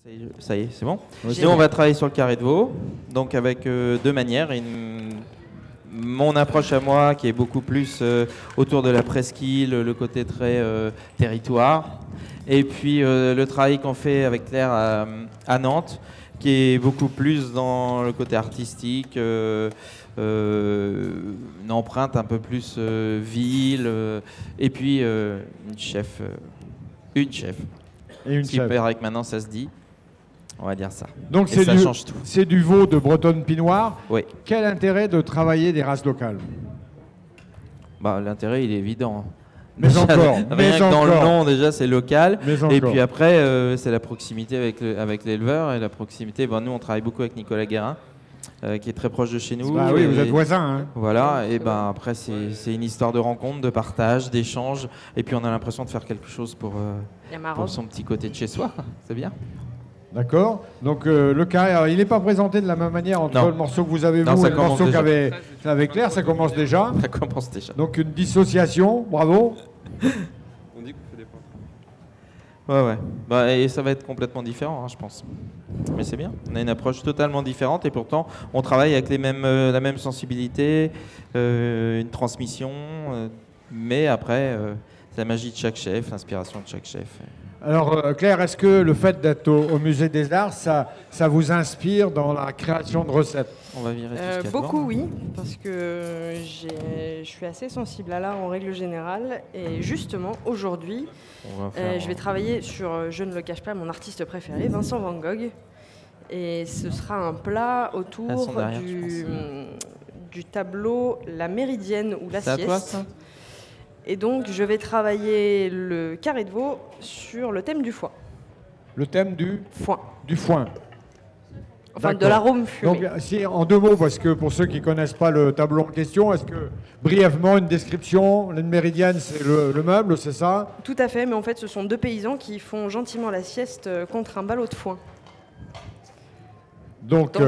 Ça y est, c'est bon. Oui, Nous, on va travailler sur le carré de veau, donc avec deux manières. Mon approche à moi, qui est beaucoup plus autour de la presqu'île, le côté très territoire. Et puis le travail qu'on fait avec Claire à Nantes, qui est beaucoup plus dans le côté artistique, une empreinte un peu plus ville. Et puis une chef. Et une chef. Paraît que maintenant ça se dit. On va dire ça. Donc ça change tout. C'est du veau de Bretonne Pinoire. Oui. Quel intérêt de travailler des races locales? L'intérêt, il est évident. Mais déjà, encore. Rien que dans le nom, déjà, c'est local. Et puis après, c'est la proximité avec l'éleveur. Et la proximité, nous, on travaille beaucoup avec Nicolas Guérin, qui est très proche de chez nous. Ah oui, vous êtes voisins. Hein. Voilà. Et après, c'est une histoire de rencontre, de partage, d'échange. Et puis, on a l'impression de faire quelque chose pour son petit côté de chez soi. C'est bien. D'accord. Donc le carré, il n'est pas présenté de la même manière entre le morceau que vous avez vous et le morceau qu'avait Claire. Ça commence déjà. Ça commence déjà. Donc une dissociation. Bravo. On dit qu'on fait des points. Ouais. Et ça va être complètement différent, je pense. Mais c'est bien. On a une approche totalement différente et pourtant on travaille avec la même sensibilité, une transmission. Mais après, c'est la magie de chaque chef, l'inspiration de chaque chef. Alors Claire, est-ce que le fait d'être au Musée des Arts, ça vous inspire dans la création de recettes? On va virer tout beaucoup, oui, parce que je suis assez sensible à l'art en règle générale. Et justement, aujourd'hui, je vais travailler sur, je ne le cache pas, mon artiste préféré, Vincent Van Gogh. Et ce sera un plat autour du tableau La Méridienne ou la Sieste. C'est à toi, ça ? Et donc, je vais travailler le carré de veau sur le thème du foin. Le thème du foin. Du foin. Enfin, de l'arôme fumé. Donc, en deux mots, parce que pour ceux qui ne connaissent pas le tableau en question, est-ce que, brièvement, une description? Une méridienne, c'est le meuble, c'est ça? Tout à fait, mais en fait, ce sont deux paysans qui font gentiment la sieste contre un ballot de foin. Donc,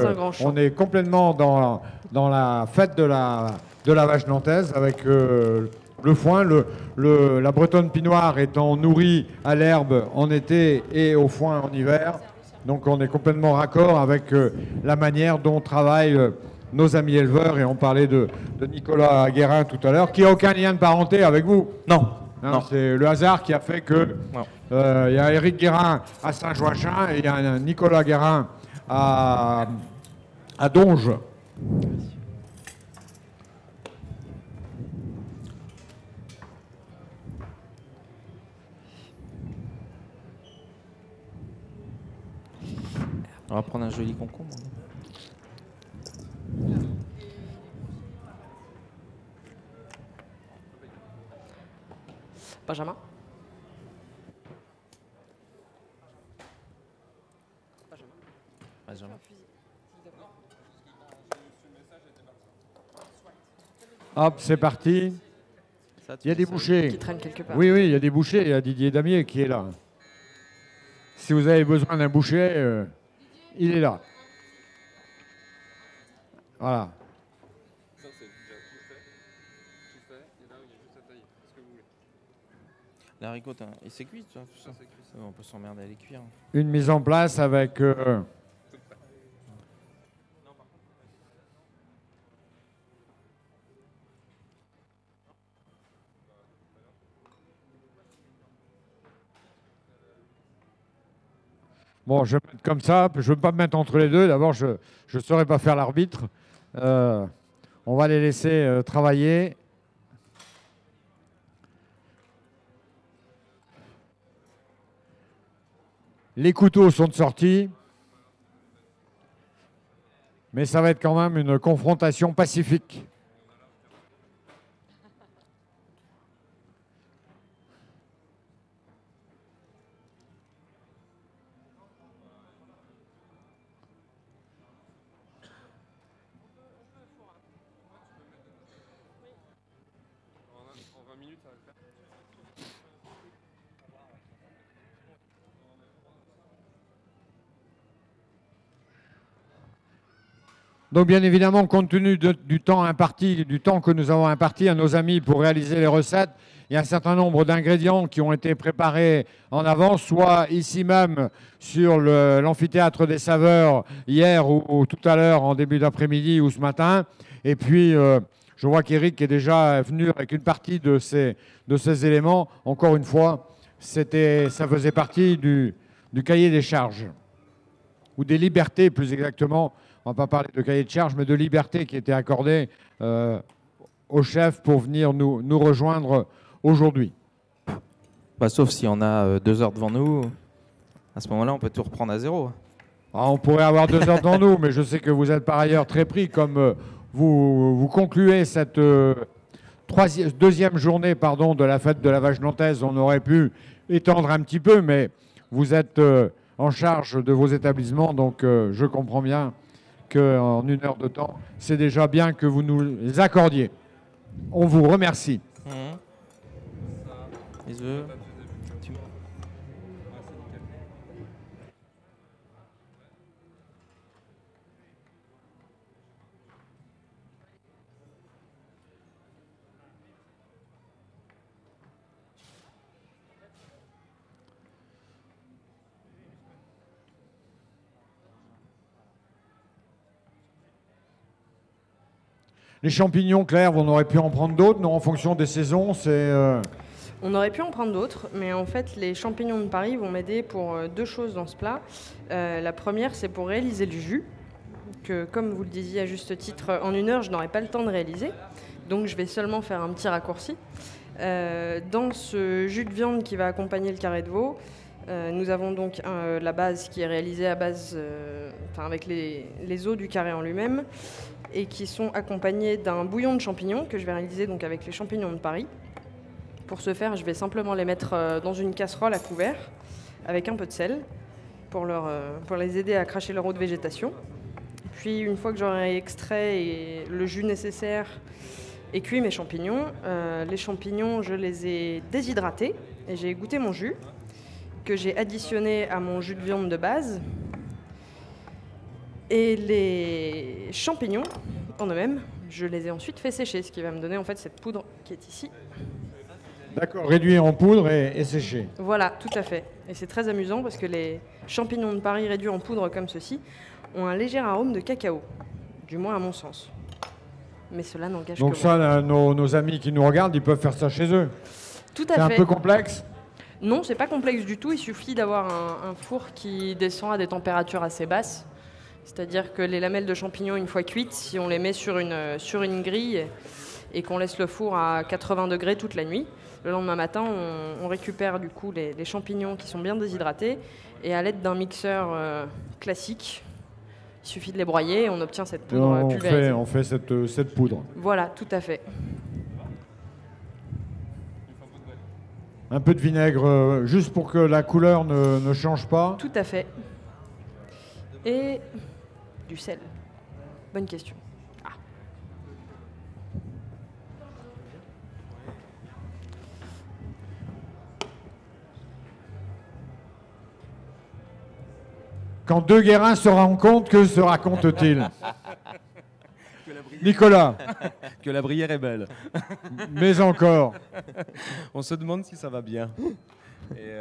on est complètement dans la fête de la vache nantaise, avec... le foin, la Bretonne Pinoire étant nourrie à l'herbe en été et au foin en hiver. Donc on est complètement raccord avec la manière dont travaillent nos amis éleveurs. Et on parlait de Nicolas Guérin tout à l'heure, qui n'a aucun lien de parenté avec vous. Non. C'est le hasard qui a fait que y a Éric Guérin à Saint-Joachim et il y a un Nicolas Guérin à Donge. On va prendre un joli concombre. Benjamin. Hop, c'est parti. Il y a des bouchées. Qui traînent quelque part. Oui, il y a des bouchées. Il y a Didier Damier qui est là. Si vous avez besoin d'un boucher, il est là. Voilà. Ça, c'est déjà tout fait. Tout fait. Et là, il y a juste à tailler. Est-ce que vous voulez? La ricotte, et c'est cuit, tout ça. On peut s'emmerder à les cuire. Une mise en place avec... Bon, je vais mettre comme ça, je ne veux pas me mettre entre les deux. D'abord, je ne saurais pas faire l'arbitre. On va les laisser travailler. Les couteaux sont de sortie. Mais ça va être quand même une confrontation pacifique. En 20 minutes, ça va le faire. Donc bien évidemment, compte tenu du temps imparti, du temps que nous avons imparti à nos amis pour réaliser les recettes, il y a un certain nombre d'ingrédients qui ont été préparés en avance, soit ici même sur l'amphithéâtre des saveurs hier ou tout à l'heure en début d'après-midi ou ce matin. Et puis, je vois qu'Éric est déjà venu avec une partie de ces éléments. Encore une fois, ça faisait partie du cahier des charges, ou des libertés plus exactement. On ne va pas parler de cahier de charges, mais de liberté qui était accordée au chef pour venir nous rejoindre aujourd'hui. Bah, sauf si on a 2 heures devant nous, à ce moment-là, on peut tout reprendre à zéro. Ah, on pourrait avoir 2 heures devant nous, mais je sais que vous êtes par ailleurs très pris, comme vous concluez cette deuxième journée de la fête de la vache nantaise. On aurait pu étendre un petit peu, mais vous êtes en charge de vos établissements, donc je comprends bien qu'en 1 heure de temps, c'est déjà bien que vous nous les accordiez. On vous remercie. Les œufs. Les champignons, Claire, on aurait pu en prendre d'autres, non, en fonction des saisons, On aurait pu en prendre d'autres, mais en fait, les champignons de Paris vont m'aider pour 2 choses dans ce plat. La première, c'est pour réaliser le jus, que comme vous le disiez à juste titre, en 1 heure, je n'aurai pas le temps de réaliser. Donc, je vais seulement faire un petit raccourci. Dans ce jus de viande qui va accompagner le carré de veau, nous avons donc la base qui est réalisée à base, avec les os du carré en lui-même, et qui sont accompagnés d'un bouillon de champignons que je vais réaliser donc avec les champignons de Paris. Pour ce faire, je vais simplement les mettre dans une casserole à couvert avec un peu de sel pour les aider à cracher leur eau de végétation. Puis une fois que j'aurai extrait le jus nécessaire et cuit mes champignons, les champignons, je les ai déshydratés et j'ai goûté mon jus que j'ai additionné à mon jus de viande de base. Et les champignons en eux-mêmes, je les ai ensuite fait sécher, ce qui va me donner en fait cette poudre qui est ici. D'accord, réduit en poudre et séché. Voilà, tout à fait. Et c'est très amusant parce que les champignons de Paris réduits en poudre comme ceci ont un léger arôme de cacao, du moins à mon sens. Mais cela n'engage que moi. Donc ça, nos amis qui nous regardent, ils peuvent faire ça chez eux. Tout à fait. C'est un peu complexe? Non, c'est pas complexe du tout. Il suffit d'avoir un four qui descend à des températures assez basses. C'est-à-dire que les lamelles de champignons, une fois cuites, si on les met sur une grille et qu'on laisse le four à 80 degrés toute la nuit, le lendemain matin, on récupère du coup les champignons qui sont bien déshydratés et à l'aide d'un mixeur classique, il suffit de les broyer et on obtient cette poudre pulvérisée. On fait cette poudre. Voilà, tout à fait. Un peu de vinaigre, juste pour que la couleur ne change pas. Tout à fait. Et du sel. Bonne question. Ah. Quand 2 Guérins se rencontrent, que se raconte-t-il? Nicolas. Que la Brière est belle. Mais encore. On se demande si ça va bien. Et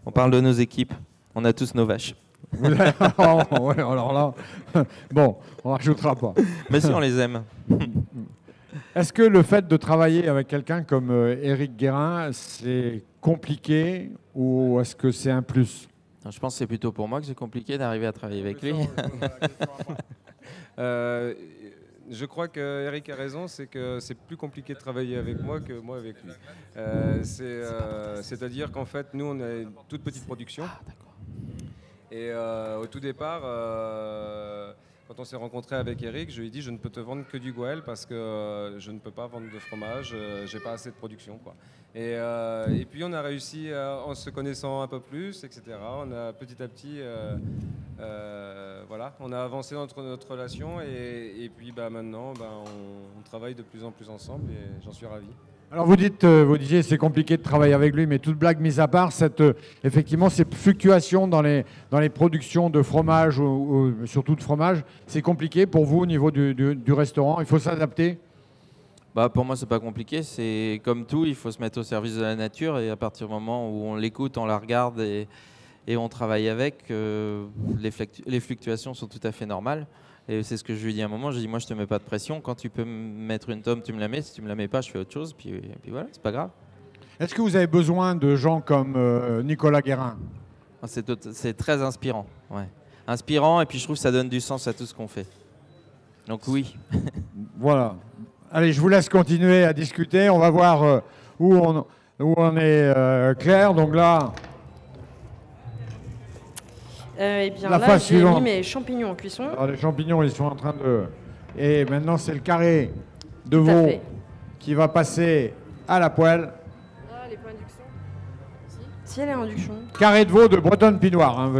On parle de nos équipes. On a tous nos vaches. Oh, ouais, alors là, bon, on ne rajoutera pas. Mais si, on les aime. Est-ce que le fait de travailler avec quelqu'un comme Éric Guérin, c'est compliqué ou est-ce que c'est un plus? Je pense que c'est plutôt pour moi que c'est compliqué d'arriver à travailler avec lui. Je crois qu'Éric a raison, c'est que c'est plus compliqué de travailler avec moi que moi avec lui. C'est-à-dire qu'en fait, nous, on a une toute petite production. Et au tout départ, quand on s'est rencontré avec Éric, je lui ai dit je ne peux te vendre que du Gouel parce que je ne peux pas vendre de fromage, j'ai pas assez de production, quoi. Et puis on a réussi en se connaissant un peu plus, etc. On a petit à petit, voilà, on a avancé notre relation et puis maintenant, on travaille de plus en plus ensemble et j'en suis ravi. Alors vous disiez c'est compliqué de travailler avec lui, mais toute blague mise à part, effectivement ces fluctuations dans les productions de fromage ou surtout de fromage, c'est compliqué pour vous au niveau du restaurant. Il faut s'adapter. Bah, pour moi, c'est pas compliqué. C'est comme tout, il faut se mettre au service de la nature et à partir du moment où on l'écoute, on la regarde et on travaille avec, les fluctuations sont tout à fait normales. Et c'est ce que je lui ai dit à un moment. J'ai dit, moi, je te mets pas de pression. Quand tu peux me mettre une tome, tu me la mets. Si tu me la mets pas, je fais autre chose. Puis voilà, c'est pas grave. Est-ce que vous avez besoin de gens comme Nicolas Guérin? C'est très inspirant. Ouais. Inspirant, et puis je trouve que ça donne du sens à tout ce qu'on fait. Donc oui. Voilà. Allez, je vous laisse continuer à discuter. On va voir où on est Claire. Donc là... Eh bien la là, phase j'ai mis suivante. mes champignons en cuisson. Alors, les champignons, ils sont en train de... Et maintenant, c'est le carré de Tout à veau fait. qui va passer à la poêle. Ah, elle est pas induction. Si elle est induction. Carré de veau de Bretonne Pinoire, hein,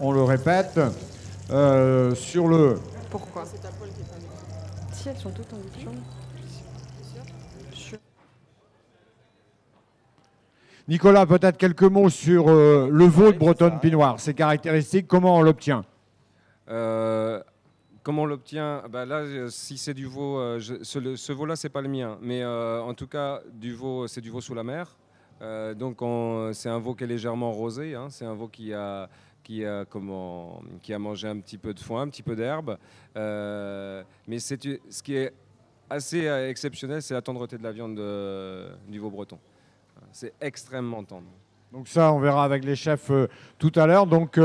on le répète. Sur le... Pourquoi? Si elles sont toutes induction. Nicolas, peut-être quelques mots sur le veau de Bretonne Pinoire, ses caractéristiques, comment on l'obtient? Comment on l'obtient? Bah là, si c'est du veau, ce veau-là, c'est pas le mien. Mais en tout cas, c'est du veau sous la mer. Donc c'est un veau qui est légèrement rosé. Hein. C'est un veau qui a mangé un petit peu de foin, un petit peu d'herbe. Mais ce qui est assez exceptionnel, c'est la tendreté de la viande du veau breton. C'est extrêmement tendre. Donc ça, on verra avec les chefs tout à l'heure. Donc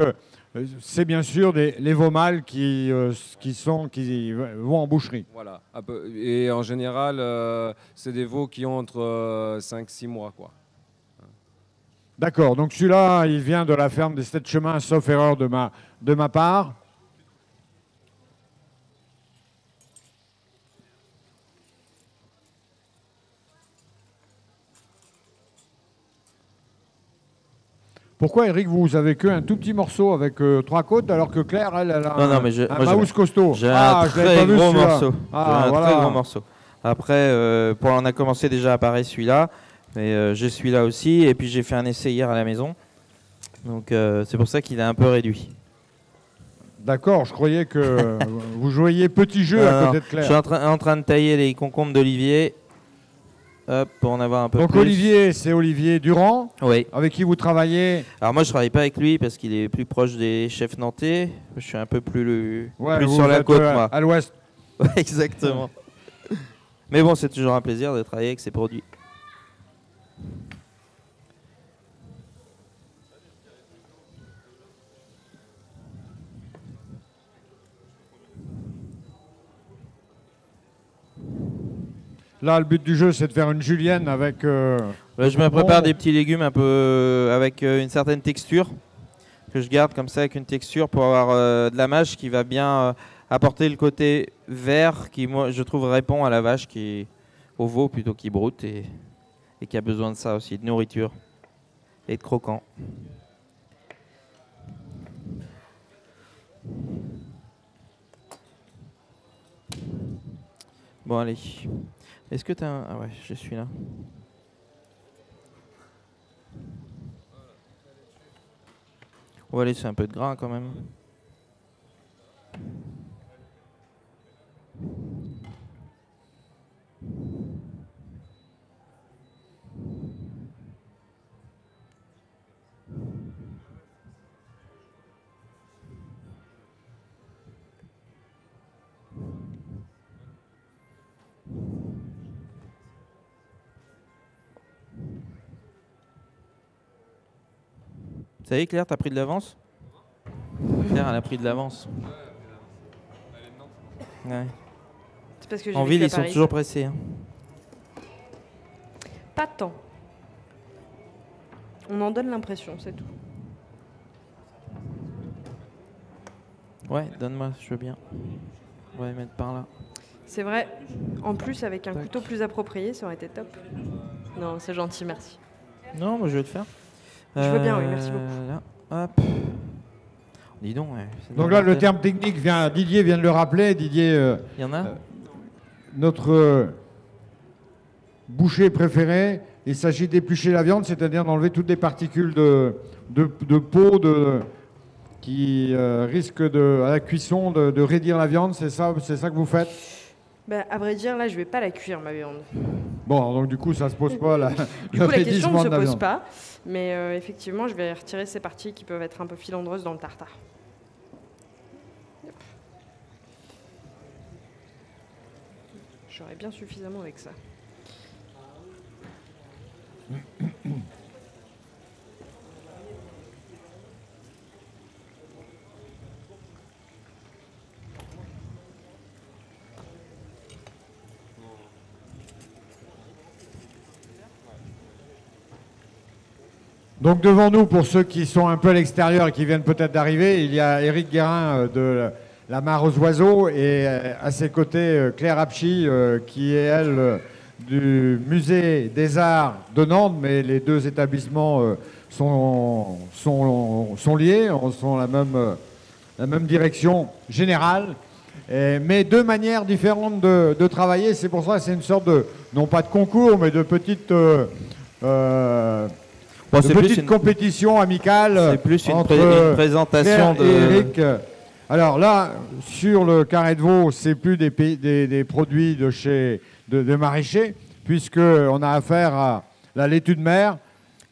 c'est bien sûr les veaux mâles qui vont en boucherie. Voilà. Et en général, c'est des veaux qui ont entre 5-6 mois, quoi. D'accord. Donc celui-là, il vient de la ferme des 7 Chemins, sauf erreur de ma part. Pourquoi, Eric, vous avez qu'un tout petit morceau avec 3 côtes, alors que Claire, elle a un Maus costaud? J'ai un très gros morceau. Très gros morceau. Après, on a commencé déjà à apparaître celui-là, mais j'ai celui-là aussi, et puis j'ai fait un essai hier à la maison. Donc c'est pour ça qu'il est un peu réduit. D'accord, je croyais que vous jouiez petit jeu à côté de Claire. Je suis en train de tailler les concombres d'Olivier. Hop, pour en avoir un peu plus. Donc Olivier, c'est Olivier Durand, oui, avec qui vous travaillez. Alors moi, je travaille pas avec lui parce qu'il est plus proche des chefs nantais. Je suis un peu plus Vous sur la êtes, côte, moi. à l'ouest. Ouais, exactement. Mais bon, c'est toujours un plaisir de travailler avec ces produits. Là, le but du jeu, c'est de faire une julienne avec... je me prépare des petits légumes un peu avec une certaine texture, que je garde comme ça avec une texture pour avoir de la mâche qui va bien apporter le côté vert qui, moi, je trouve, répond à la vache, au veau plutôt, qui broute et qui a besoin de ça aussi, de nourriture et de croquant. Bon, allez. Est-ce que tu as un... Ah ouais, je suis là. On va laisser un peu de gras quand même. Ça y est, Claire, t'as pris de l'avance? Claire, elle a pris de l'avance. Ouais. C'est parce que j'ai En vécu ville, à ils sont Paris. toujours pressés. Hein. Pas tant. On en donne l'impression, c'est tout. Ouais, donne-moi, je veux bien. On va les mettre par là. C'est vrai. En plus, avec un couteau plus approprié, ça aurait été top. Non, c'est gentil, merci. Non, moi je vais le faire. Je veux bien, oui, merci beaucoup. Là, hop. Dis donc. Ouais, Donc là, le terme technique, Didier vient de le rappeler. Didier, il y en a notre boucher préféré, il s'agit d'éplucher la viande, c'est-à-dire d'enlever toutes les particules de peau qui risquent à la cuisson de raidir la viande. C'est ça que vous faites? Ben, à vrai dire, là, je vais pas la cuire, ma viande. Bon, donc du coup, ça se pose pas, Du coup, la question ne se pose pas. Mais effectivement, je vais retirer ces parties qui peuvent être un peu filandreuses dans le tartare. J'aurais bien suffisamment avec ça. Donc devant nous, pour ceux qui sont un peu à l'extérieur et qui viennent peut-être d'arriver, il y a Éric Guérin de la Mare aux Oiseaux et à ses côtés Claire Apchi qui est elle du Musée des Arts de Nantes, mais les deux établissements sont liés, sont la même direction générale, mais deux manières différentes de travailler. C'est pour ça que c'est une sorte de, non pas de concours, mais de petite compétition amicale. C'est plus entre une présentation Claire et Éric. Alors là, sur le carré de veau, c'est plus des produits de maraîchers, puisqu'on a affaire à la laitue de mer.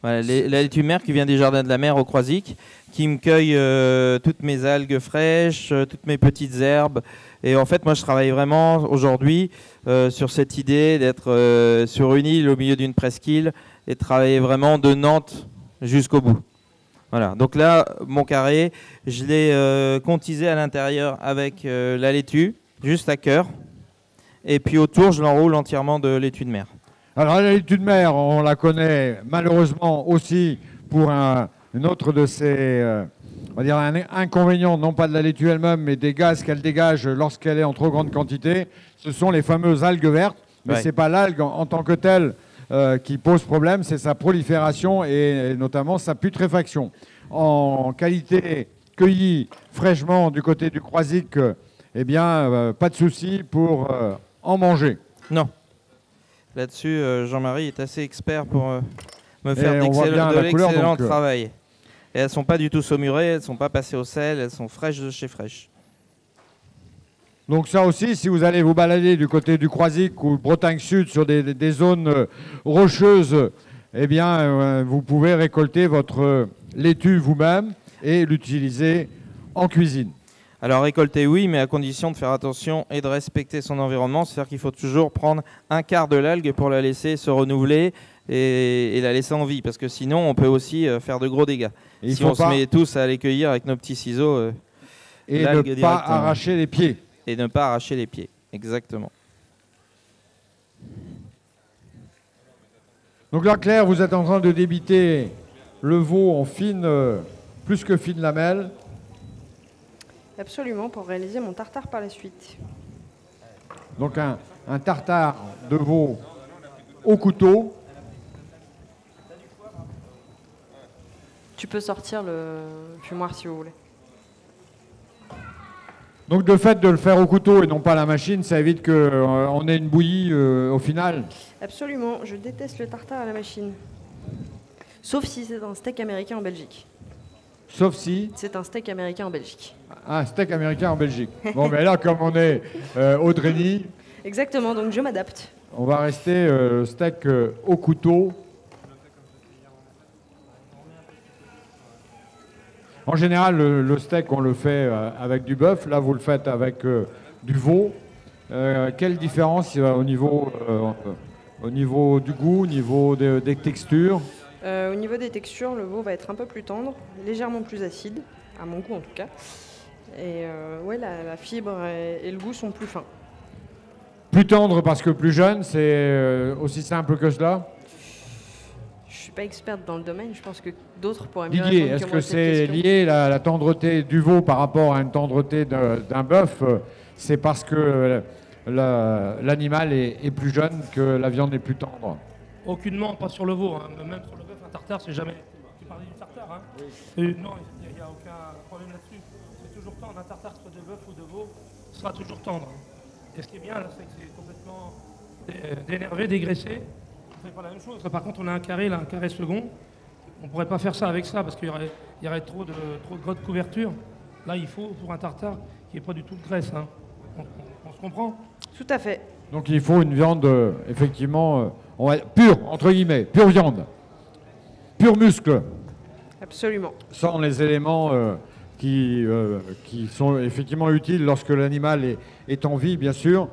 Voilà, la laitue de mer qui vient des jardins de la mer au Croisic, qui me cueille toutes mes algues fraîches, toutes mes petites herbes. Et en fait, moi, je travaille vraiment aujourd'hui sur cette idée d'être sur une île au milieu d'une presqu'île et de travailler vraiment de Nantes jusqu'au bout. Voilà. Donc là, mon carré, je l'ai contisé à l'intérieur avec la laitue, juste à cœur. Et puis autour, je l'enroule entièrement de laitue de mer. Alors la laitue de mer, on la connaît malheureusement aussi pour un autre de ses on va dire un inconvénient, non pas de la laitue elle-même, mais des gaz qu'elle dégage lorsqu'elle est en trop grande quantité. Ce sont les fameuses algues vertes, mais ce n'est pas l'algue en tant que telle qui pose problème, c'est sa prolifération et notamment sa putréfaction. En qualité cueillie fraîchement du côté du Croisic, eh bien, pas de souci pour en manger. Non. Là-dessus, Jean-Marie est assez expert pour me faire de l'excellent travail. Et elles ne sont pas du tout saumurées, elles ne sont pas passées au sel, elles sont fraîches de chez fraîche. Donc ça aussi, si vous allez vous balader du côté du Croisic ou Bretagne Sud sur des zones rocheuses, eh bien, vous pouvez récolter votre laitue vous-même et l'utiliser en cuisine. Alors récolter, oui, mais à condition de faire attention et de respecter son environnement. C'est-à-dire qu'il faut toujours prendre un quart de l'algue pour la laisser se renouveler et la laisser en vie. Parce que sinon, on peut aussi faire de gros dégâts. Si on se met tous à aller cueillir avec nos petits ciseaux, et ne pas arracher les pieds. Et ne pas arracher les pieds, exactement. Donc là, Claire, vous êtes en train de débiter le veau en fine, plus que fine lamelle. Absolument, pour réaliser mon tartare par la suite. Donc un tartare de veau au couteau. Tu peux sortir le fumoir si vous voulez. Donc le fait de le faire au couteau et non pas à la machine, ça évite qu'on ait une bouillie au final. Absolument, je déteste le tartare à la machine. Sauf si c'est un steak américain en Belgique. Sauf si... C'est un steak américain en Belgique. Un steak américain en Belgique. Bon, mais là, comme on est au Dreny... Exactement, donc je m'adapte. On va rester steak au couteau. En général, le steak, on le fait avec du bœuf. Là, vous le faites avec du veau. Quelle différence au niveau du goût, au niveau des textures? Au niveau des textures, le veau va être un peu plus tendre, légèrement plus acide, à mon goût en tout cas. Et ouais, la fibre et le goût sont plus fins. Plus tendre parce que plus jeune, c'est aussi simple que cela? Je ne suis pas experte dans le domaine, je pense que d'autres pourraient mieux Didier, répondre est-ce que que moi à cette c'est question. lié la tendreté du veau par rapport à une tendreté d'un bœuf? C'est parce que l'animal est plus jeune que la viande est plus tendre? Aucunement, pas sur le veau. Hein. Même sur le bœuf, un tartare, c'est jamais... Tu parlais du tartare, hein? Oui. Et non, il n'y a aucun problème là-dessus. C'est toujours tendre. Un tartare, soit de bœuf ou de veau, sera toujours tendre. Et ce qui est bien, là, c'est que c'est complètement dénervé, dégraissé. on fait pas la même chose. Par contre, on a un carré, là, un carré second. On ne pourrait pas faire ça avec ça parce qu'il y aurait trop de gras de couverture. Là, il faut, pour un tartare, qu'il n'y ait pas du tout de graisse. Hein. On se comprend? Tout à fait. Donc il faut une viande, effectivement, pure, entre guillemets, pure viande, pur muscle, Absolument. sans les éléments qui sont effectivement utiles lorsque l'animal est en vie, bien sûr.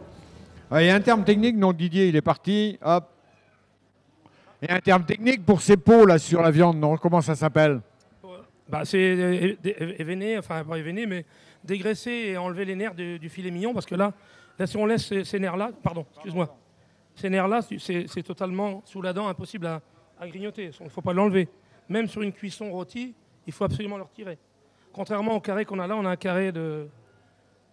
Il y a un terme technique, donc Didier, il est parti. Hop. Il y a un terme technique pour ces peaux là sur la viande, non? Comment ça s'appelle? Bah, c'est éveiner, enfin pas éveiner, mais dégraisser et enlever les nerfs du filet mignon, parce que là si on laisse ces nerfs-là, pardon, excuse-moi, ces nerfs-là, c'est totalement sous la dent impossible à grignoter. Il ne faut pas l'enlever. Même sur une cuisson rôtie, il faut absolument le retirer. Contrairement au carré qu'on a là, on a un carré de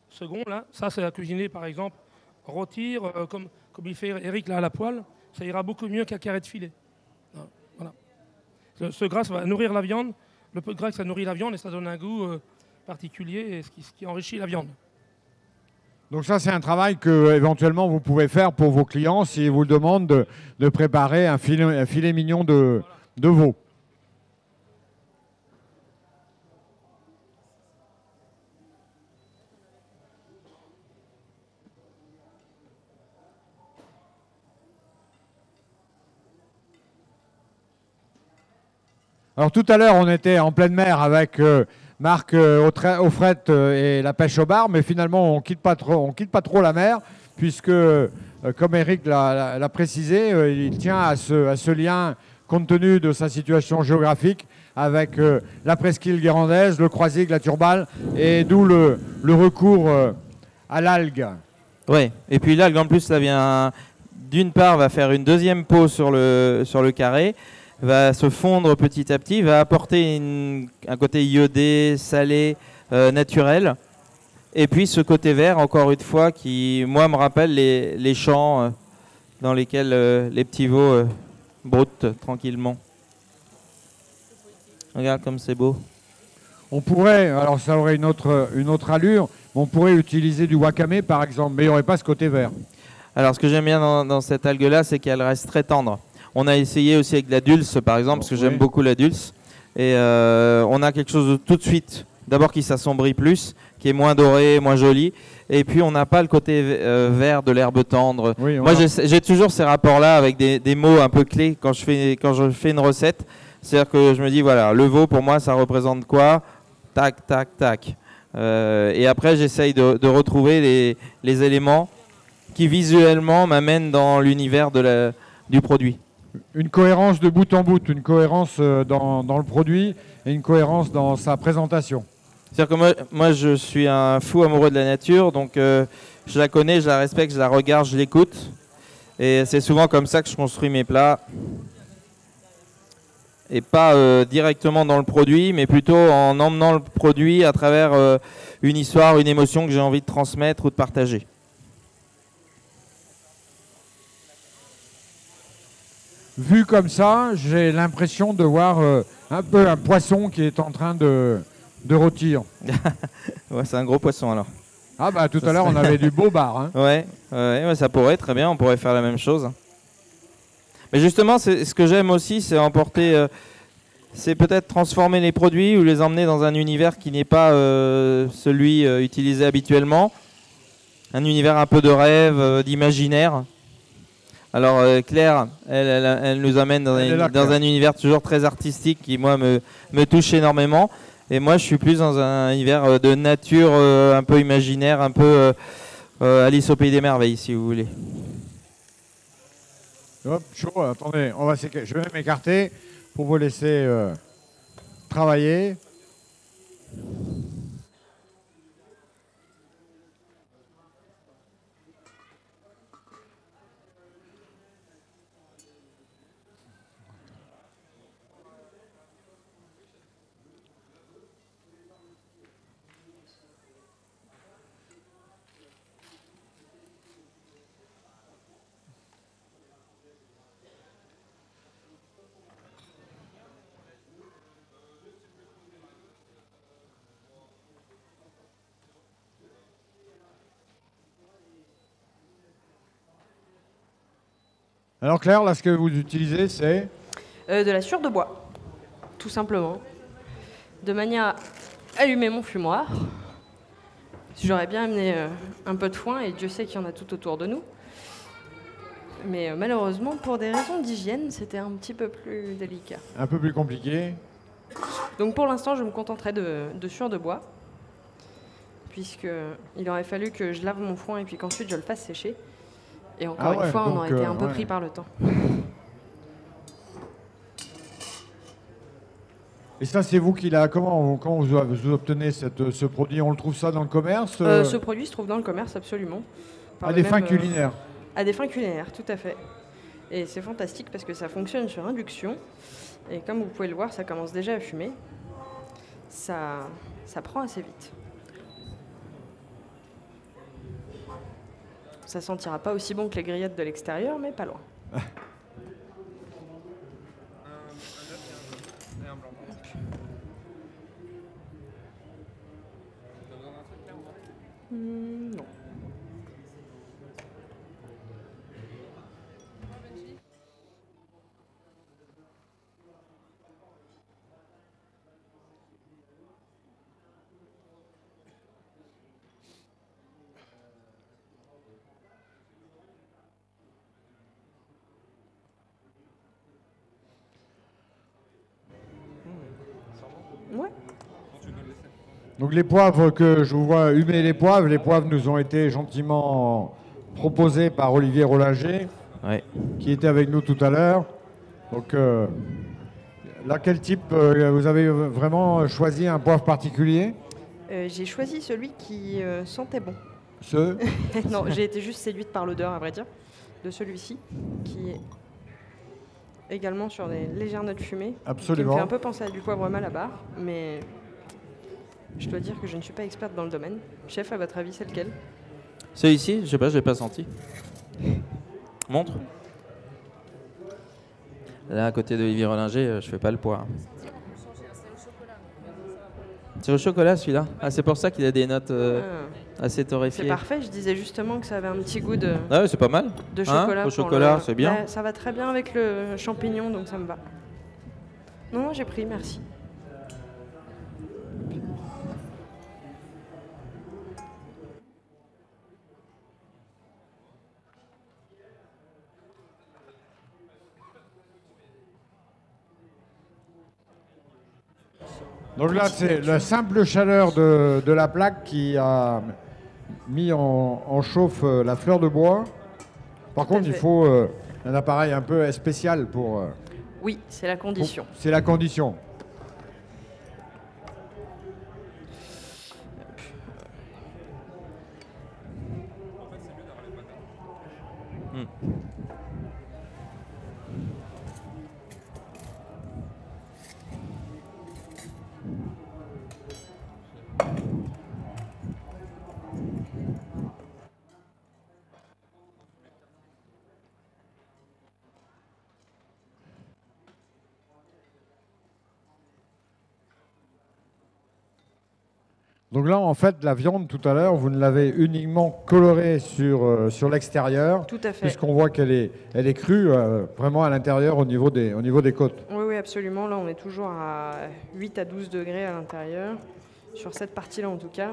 second, là. Ça, c'est à cuisiner, par exemple, rôtir, comme il fait Eric là à la poêle, ça ira beaucoup mieux qu'un carré de filet. Voilà. Ce gras, ça va nourrir la viande. Le peu de gras, ça nourrit la viande et ça donne un goût particulier, et ce qui enrichit la viande. Donc ça, c'est un travail que éventuellement vous pouvez faire pour vos clients s'ils vous demandent de préparer un filet mignon de veau. Alors tout à l'heure, on était en pleine mer avec Marc Offrette et la pêche au bar, mais finalement, on quitte pas trop la mer, puisque, comme Eric l'a précisé, il tient à ce lien, compte tenu de sa situation géographique, avec la presqu'île guérandaise, le croisic, la turbale, et d'où le recours à l'algue. Oui, et puis l'algue, en plus, ça vient, d'une part, va faire une deuxième peau sur le carré, va se fondre petit à petit, va apporter un côté iodé, salé, naturel. Et puis ce côté vert, encore une fois, qui, moi, me rappelle les champs dans lesquels les petits veaux broutent tranquillement. Regarde comme c'est beau. On pourrait, alors ça aurait une autre allure, mais on pourrait utiliser du wakame, par exemple, mais il n'y aurait pas ce côté vert. Alors ce que j'aime bien dans cette algue-là, c'est qu'elle reste très tendre. On a essayé aussi avec la dulce, par exemple, parce que j'aime beaucoup la dulce. Et on a quelque chose de tout de suite, d'abord qui s'assombrit plus, qui est moins doré, moins joli. Et puis on n'a pas le côté vert de l'herbe tendre. Oui, moi, j'ai toujours ces rapports-là avec des mots un peu clés quand je fais une recette. C'est-à-dire que je me dis, voilà, le veau, pour moi, ça représente quoi? Tac, tac, tac. Et après, j'essaye de retrouver les éléments qui visuellement m'amènent dans l'univers du produit. Une cohérence de bout en bout, une cohérence dans le produit et une cohérence dans sa présentation. C'est-à-dire que moi, je suis un fou amoureux de la nature, donc je la connais, je la respecte, je la regarde, je l'écoute. Et c'est souvent comme ça que je construis mes plats. Et pas directement dans le produit, mais plutôt en emmenant le produit à travers une histoire, une émotion que j'ai envie de transmettre ou de partager. Vu comme ça, j'ai l'impression de voir un peu un poisson qui est en train de rôtir. Ouais, c'est un gros poisson alors. Ah bah tout à l'heure on avait du beau bar. Hein. Ouais, ça pourrait, très bien, on pourrait faire la même chose. Mais justement, ce que j'aime aussi, c'est emporter, c'est peut-être transformer les produits ou les emmener dans un univers qui n'est pas celui utilisé habituellement. Un univers un peu de rêve, d'imaginaire. Alors Claire, elle nous amène dans un univers toujours très artistique qui, moi, me touche énormément. Et moi, je suis plus dans un univers de nature un peu imaginaire, un peu Alice au Pays des Merveilles, si vous voulez. Hop, chaud, attendez, je vais m'écarter pour vous laisser travailler. Alors Claire, là, ce que vous utilisez, c'est De la sciure de bois, tout simplement. De manière à allumer mon fumoir. J'aurais bien amené un peu de foin, et Dieu sait qu'il y en a tout autour de nous. Mais malheureusement, pour des raisons d'hygiène, c'était un petit peu plus délicat. un peu plus compliqué. Donc pour l'instant, je me contenterai de sciure de bois, puisqu'il aurait fallu que je lave mon foin et puis qu'ensuite je le fasse sécher. Et encore une fois, on aurait été un peu pris par le temps. Et ça, c'est vous qui l'a. Comment vous obtenez ce produit? On le trouve ça dans le commerce Ce produit se trouve dans le commerce, absolument. À des fins culinaires. À des fins culinaires, tout à fait. Et c'est fantastique parce que ça fonctionne sur induction. Et comme vous pouvez le voir, ça commence déjà à fumer. Ça prend assez vite. Ça sentira pas aussi bon que les grillettes de l'extérieur, mais pas loin. Non. Ouais. Donc les poivres que je vous vois humer les poivres nous ont été gentiment proposés par Olivier Rollinger, qui était avec nous tout à l'heure. Donc là, quel type vous avez vraiment choisi un poivre particulier? J'ai choisi celui qui sentait bon. Non, j'ai été juste séduite par l'odeur, à vrai dire, de celui-ci, qui est également sur des légères notes fumées. Absolument. Qui me fait un peu penser à du poivre malabar, mais je dois dire que je ne suis pas experte dans le domaine. Chef, à votre avis, c'est lequel? Celui-ci, je sais pas, je l'ai pas senti. Montre. Là, à côté d'Olivier Rollinger, je fais pas le poids. C'est au chocolat celui-là. Ah, c'est pour ça qu'il a des notes assez torréfiées. C'est parfait, je disais justement que ça avait un petit goût de, Ah ouais, c'est pas mal. de chocolat. Au chocolat, c'est bien. Ça va très bien avec le champignon, donc ça me va. Non, j'ai pris, merci. Donc là, c'est la simple chaleur de la plaque qui a mis en chauffe la fleur de bois. Par contre, il faut un appareil un peu spécial pour... Oui, c'est la condition. C'est la condition. Donc là, en fait, la viande, tout à l'heure, vous ne l'avez uniquement colorée sur l'extérieur. Tout à fait. Puisqu'on voit qu'elle est crue vraiment à l'intérieur au niveau des côtes. Oui, oui, absolument. Là, on est toujours à 8 à 12 degrés à l'intérieur, sur cette partie-là en tout cas,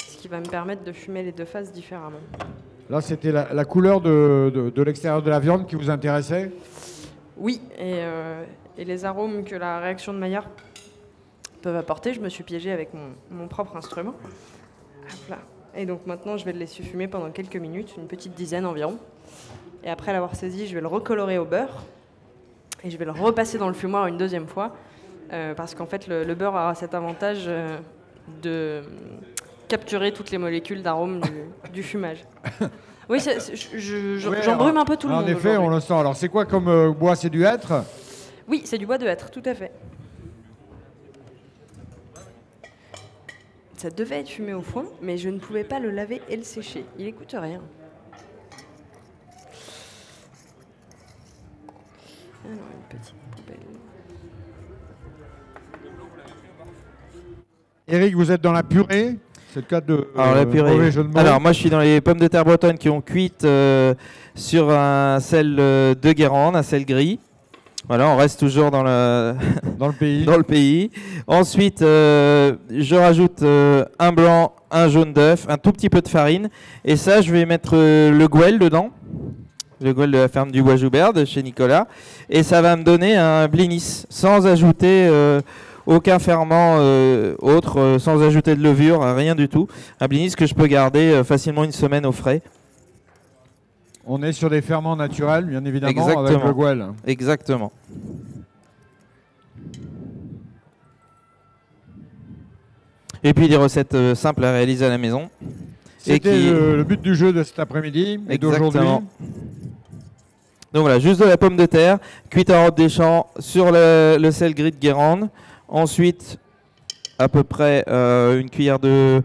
ce qui va me permettre de fumer les deux faces différemment. Là, c'était la couleur de l'extérieur de la viande qui vous intéressait? Oui, et les arômes que la réaction de Maillard peuvent apporter. Je me suis piégée avec mon propre instrument. Hop là. Et donc maintenant, je vais le laisser fumer pendant quelques minutes, une petite dizaine environ. Et après l'avoir saisi, je vais le recolorer au beurre. Et je vais le repasser dans le fumoir une deuxième fois. Parce qu'en fait, le beurre aura cet avantage de capturer toutes les molécules d'arôme du fumage. Oui, j'en brume un peu tout le monde. En effet, on le sent. Alors, c'est quoi comme bois? C'est du hêtre? Oui, c'est du bois de hêtre, tout à fait. Ça devait être fumé au foin, mais je ne pouvais pas le laver et le sécher. Il n'écoute rien. Alors, une petite poubelle. Eric, vous êtes dans la purée? C'est le cas de Alors, la purée. mauvais jeu de mots. Alors moi je suis dans les pommes de terre bretonnes qui ont cuit sur un sel de Guérande, un sel gris. Voilà, on reste toujours dans le, dans le pays. dans le pays. Ensuite, je rajoute un blanc, un jaune d'œuf, un tout petit peu de farine. Et ça, je vais mettre le gouel dedans. Le gouel de la ferme du Bois-Joubert de chez Nicolas. Et ça va me donner un blinis sans ajouter aucun ferment autre, sans ajouter de levure, rien du tout. Un blinis que je peux garder facilement une semaine au frais. On est sur des ferments naturels, bien évidemment, Exactement. avec le gouel. Exactement. Et puis des recettes simples à réaliser à la maison. C'était le but du jeu de cet après-midi et d'aujourd'hui. Donc voilà, juste de la pomme de terre, cuite en robe des champs sur le sel gris de Guérande. Ensuite, à peu près une cuillère de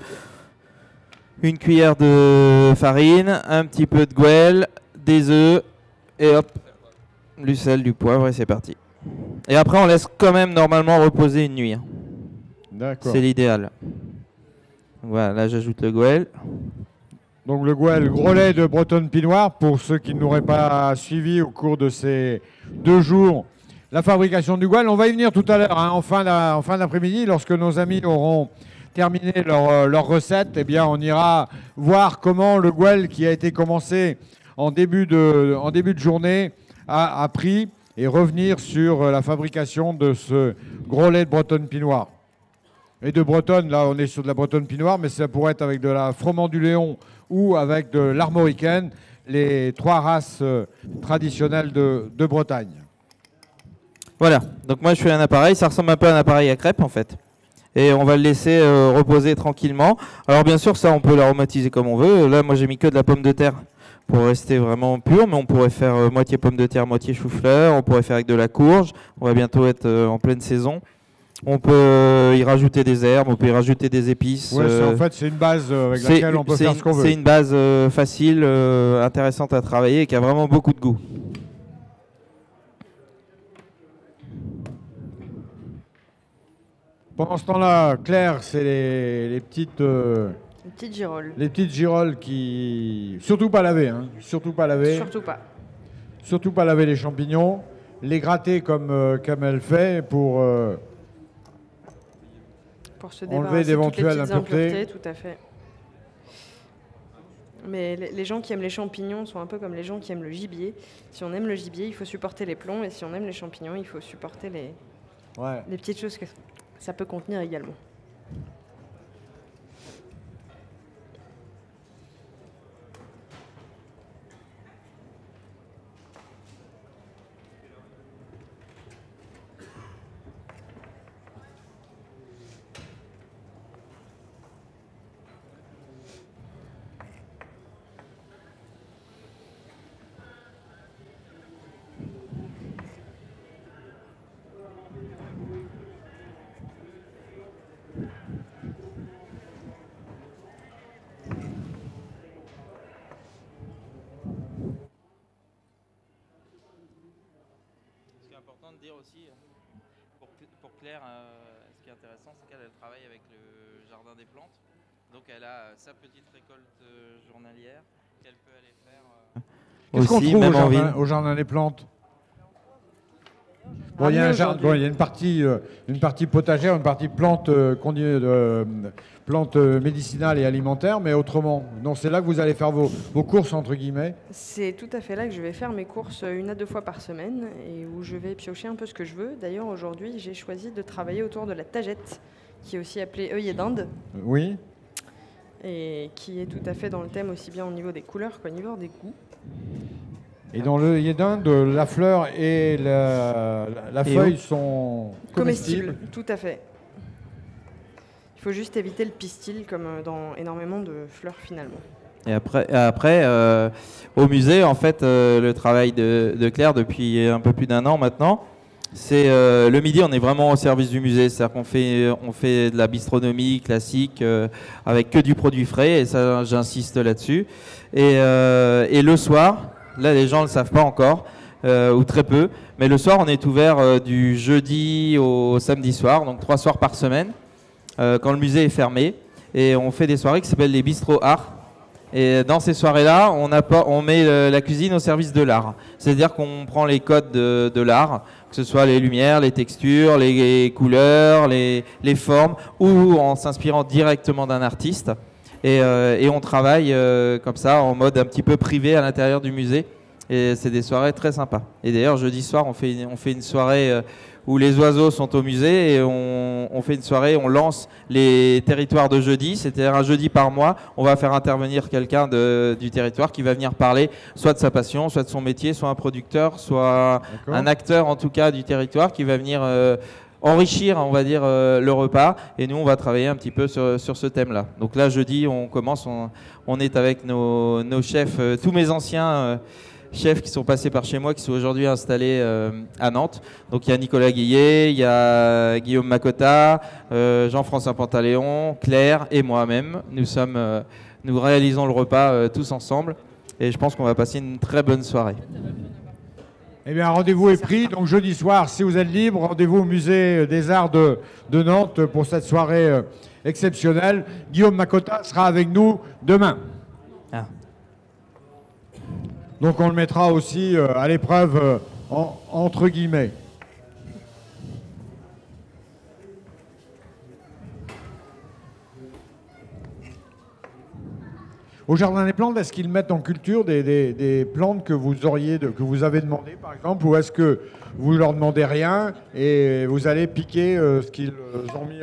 farine, un petit peu de gouel, des œufs et hop, du sel, du poivre et c'est parti. Et après, on laisse quand même normalement reposer une nuit. D'accord. C'est l'idéal. Voilà, là j'ajoute le gouel. Donc le gouel, gros lait de bretonne pinoire, pour ceux qui n'auraient pas suivi au cours de ces 2 jours la fabrication du gouel. On va y venir tout à l'heure, hein, en fin d'après-midi, lorsque nos amis auront terminé leur recette. Eh bien, on ira voir comment le gouel qui a été commencé en début de journée a pris et revenir sur la fabrication de ce gros lait de bretonne pinoire. Et de bretonne, là on est sur de la bretonne pinoire, mais ça pourrait être avec de la froment du Léon ou avec de l'armoricaine, les 3 races traditionnelles de Bretagne. Voilà, donc moi je fais un appareil, ça ressemble un peu à un appareil à crêpes en fait. Et on va le laisser reposer tranquillement. Alors bien sûr ça on peut l'aromatiser comme on veut. Là moi j'ai mis que de la pomme de terre pour rester vraiment pur, mais on pourrait faire moitié pomme de terre, moitié chou-fleur, on pourrait faire avec de la courge, on va bientôt être en pleine saison. On peut y rajouter des herbes, on peut y rajouter des épices. Ouais, en fait, c'est une base avec laquelle on peut faire ce qu'on veut. C'est une base facile, intéressante à travailler et qui a vraiment beaucoup de goût. Pendant ce temps-là, Claire, c'est les petites... Une petite girole. Les petites girolles qui... Surtout pas laver, hein. Surtout pas laver. Surtout pas. Surtout pas laver les champignons. Les gratter comme elle fait pour se enlever d'éventuelles impuretés. Tout à fait. Mais les gens qui aiment les champignons sont un peu comme les gens qui aiment le gibier. Si on aime le gibier, il faut supporter les plombs. Et si on aime les champignons, il faut supporter les petites choses que ça peut contenir également. Dire aussi, pour Claire, ce qui est intéressant, c'est qu'elle travaille avec le Jardin des Plantes. Donc elle a sa petite récolte journalière qu'elle peut aller faire Qu'est-ce qu'on trouve au Jardin des Plantes? Bon, il y a une partie potagère, une partie plantes médicinales et alimentaires, mais autrement. Donc c'est là que vous allez faire vos courses, entre guillemets. C'est tout à fait là que je vais faire mes courses 1 à 2 fois par semaine et où je vais piocher un peu ce que je veux. D'ailleurs, aujourd'hui, j'ai choisi de travailler autour de la tagette, qui est aussi appelée œillet d'Inde. Oui. Et qui est tout à fait dans le thème aussi bien au niveau des couleurs qu'au niveau des goûts. Et dans l'œillet d'Inde, la fleur et la feuille sont comestibles. Tout à fait. Il faut juste éviter le pistil comme dans énormément de fleurs finalement. Et après au musée, en fait, le travail de Claire depuis un peu plus d'1 an maintenant, c'est le midi, on est vraiment au service du musée. C'est-à-dire qu'on fait de la bistronomie classique avec que du produit frais, et ça, j'insiste là-dessus. Et le soir, là, les gens ne le savent pas encore, ou très peu, mais le soir, on est ouvert du jeudi au samedi soir, donc 3 soirs par semaine, quand le musée est fermé. et on fait des soirées qui s'appellent les bistrots art. Et dans ces soirées-là, on met la cuisine au service de l'art. C'est-à-dire qu'on prend les codes de l'art, que ce soit les lumières, les textures, les couleurs, les formes, ou en s'inspirant directement d'un artiste. Et on travaille comme ça, en mode un petit peu privé à l'intérieur du musée. Et c'est des soirées très sympas. Et d'ailleurs, jeudi soir, on fait une soirée où les oiseaux sont au musée, et on fait une soirée, on lance les territoires de jeudi, c'est-à-dire un jeudi par mois, on va faire intervenir quelqu'un du territoire qui va venir parler soit de sa passion, soit de son métier, soit un producteur, soit un acteur en tout cas du territoire qui va venir enrichir, on va dire, le repas, et nous on va travailler un petit peu sur ce thème-là. Donc là, jeudi, on commence, on est avec nos chefs, tous mes anciens chefs qui sont passés par chez moi, qui sont aujourd'hui installés à Nantes. Donc il y a Nicolas Guillet, il y a Guillaume Macota, Jean-François Pantaléon, Claire et moi-même. Nous réalisons le repas tous ensemble, et je pense qu'on va passer une très bonne soirée. Eh bien, rendez-vous est pris. Donc jeudi soir, si vous êtes libre, rendez-vous au musée des Arts de Nantes pour cette soirée exceptionnelle. Guillaume Macota sera avec nous demain. Ah. Donc on le mettra aussi à l'épreuve entre guillemets. Au Jardin des Plantes, est-ce qu'ils mettent en culture des plantes que que vous avez demandées, par exemple, ou est-ce que vous leur demandez rien et vous allez piquer ce qu'ils ont mis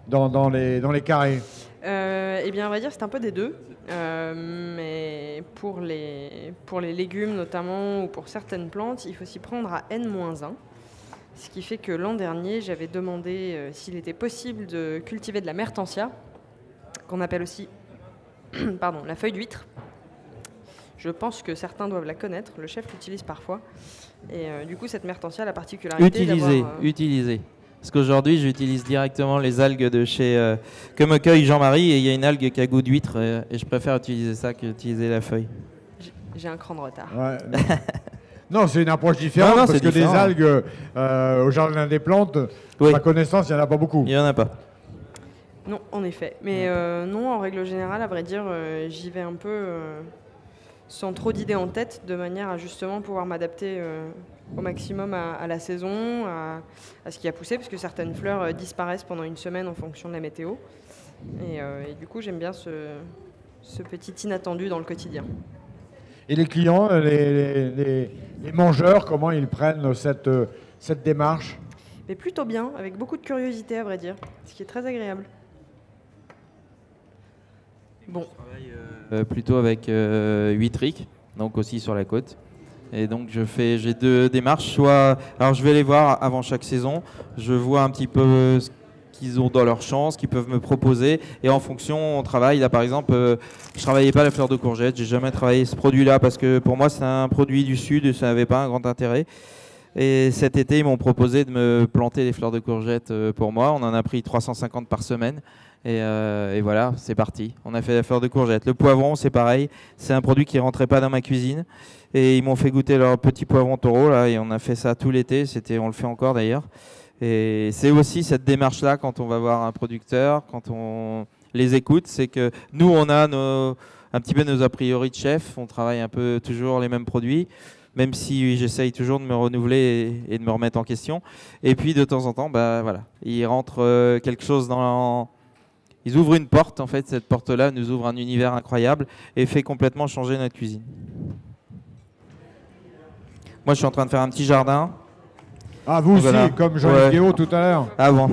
dans les carrés? Eh bien, on va dire que c'est un peu des deux. Mais pour les légumes notamment, ou pour certaines plantes, il faut s'y prendre à N-1. Ce qui fait que l'an dernier, j'avais demandé s'il était possible de cultiver de la mertensia, qu'on appelle aussi pardon, la feuille d'huître. Je pense que certains doivent la connaître, le chef l'utilise parfois. Et du coup, cette mertensia a la particularité d'avoir... Utiliser. Parce qu'aujourd'hui, j'utilise directement les algues de chez Que me cueille Jean-Marie, et il y a une algue qui a goût d'huître, et je préfère utiliser ça qu'utiliser la feuille. J'ai un cran de retard. Ouais, non, c'est une approche différente, parce que différent. Des algues au Jardin des Plantes, à ma connaissance, il n'y en a pas beaucoup. Il n'y en a pas. Non, en effet. Mais non, en règle générale, à vrai dire, j'y vais un peu sans trop d'idées en tête, de manière à justement pouvoir m'adapter au maximum à la saison, à ce qui a poussé, parce que certaines fleurs disparaissent pendant une semaine en fonction de la météo. Et du coup, j'aime bien ce petit inattendu dans le quotidien. Et les clients, les mangeurs, comment ils prennent cette démarche? Mais plutôt bien, avec beaucoup de curiosité, à vrai dire, ce qui est très agréable. Bon. Je travaille plutôt avec Huitric, donc aussi sur la côte. Et donc j'ai deux démarches. Alors je vais les voir avant chaque saison. Je vois un petit peu ce qu'ils ont dans leur champ, ce qu'ils peuvent me proposer. Et en fonction, on travaille. Là par exemple, je travaillais pas la fleur de courgette. J'ai jamais travaillé ce produit-là parce que pour moi c'est un produit du sud et ça n'avait pas un grand intérêt. Et cet été, ils m'ont proposé de me planter les fleurs de courgette pour moi. On en a pris 350 par semaine. Et voilà, c'est parti. On a fait la fleur de courgette. Le poivron, c'est pareil. C'est un produit qui ne rentrait pas dans ma cuisine. Et ils m'ont fait goûter leur petit poivron taureau, là, et on a fait ça tout l'été. On le fait encore d'ailleurs. Et c'est aussi cette démarche-là quand on va voir un producteur, quand on les écoute, c'est que nous, on a un petit peu nos a priori de chef. On travaille un peu toujours les mêmes produits, même si j'essaye toujours de me renouveler et de me remettre en question. Et puis de temps en temps, bah, voilà, il rentre quelque chose dans... Ils ouvrent une porte, en fait, cette porte-là nous ouvre un univers incroyable et fait complètement changer notre cuisine. Moi, je suis en train de faire un petit jardin. Ah, vous aussi, voilà. Comme Jean-Yves Guéot tout à l'heure. Ah bon.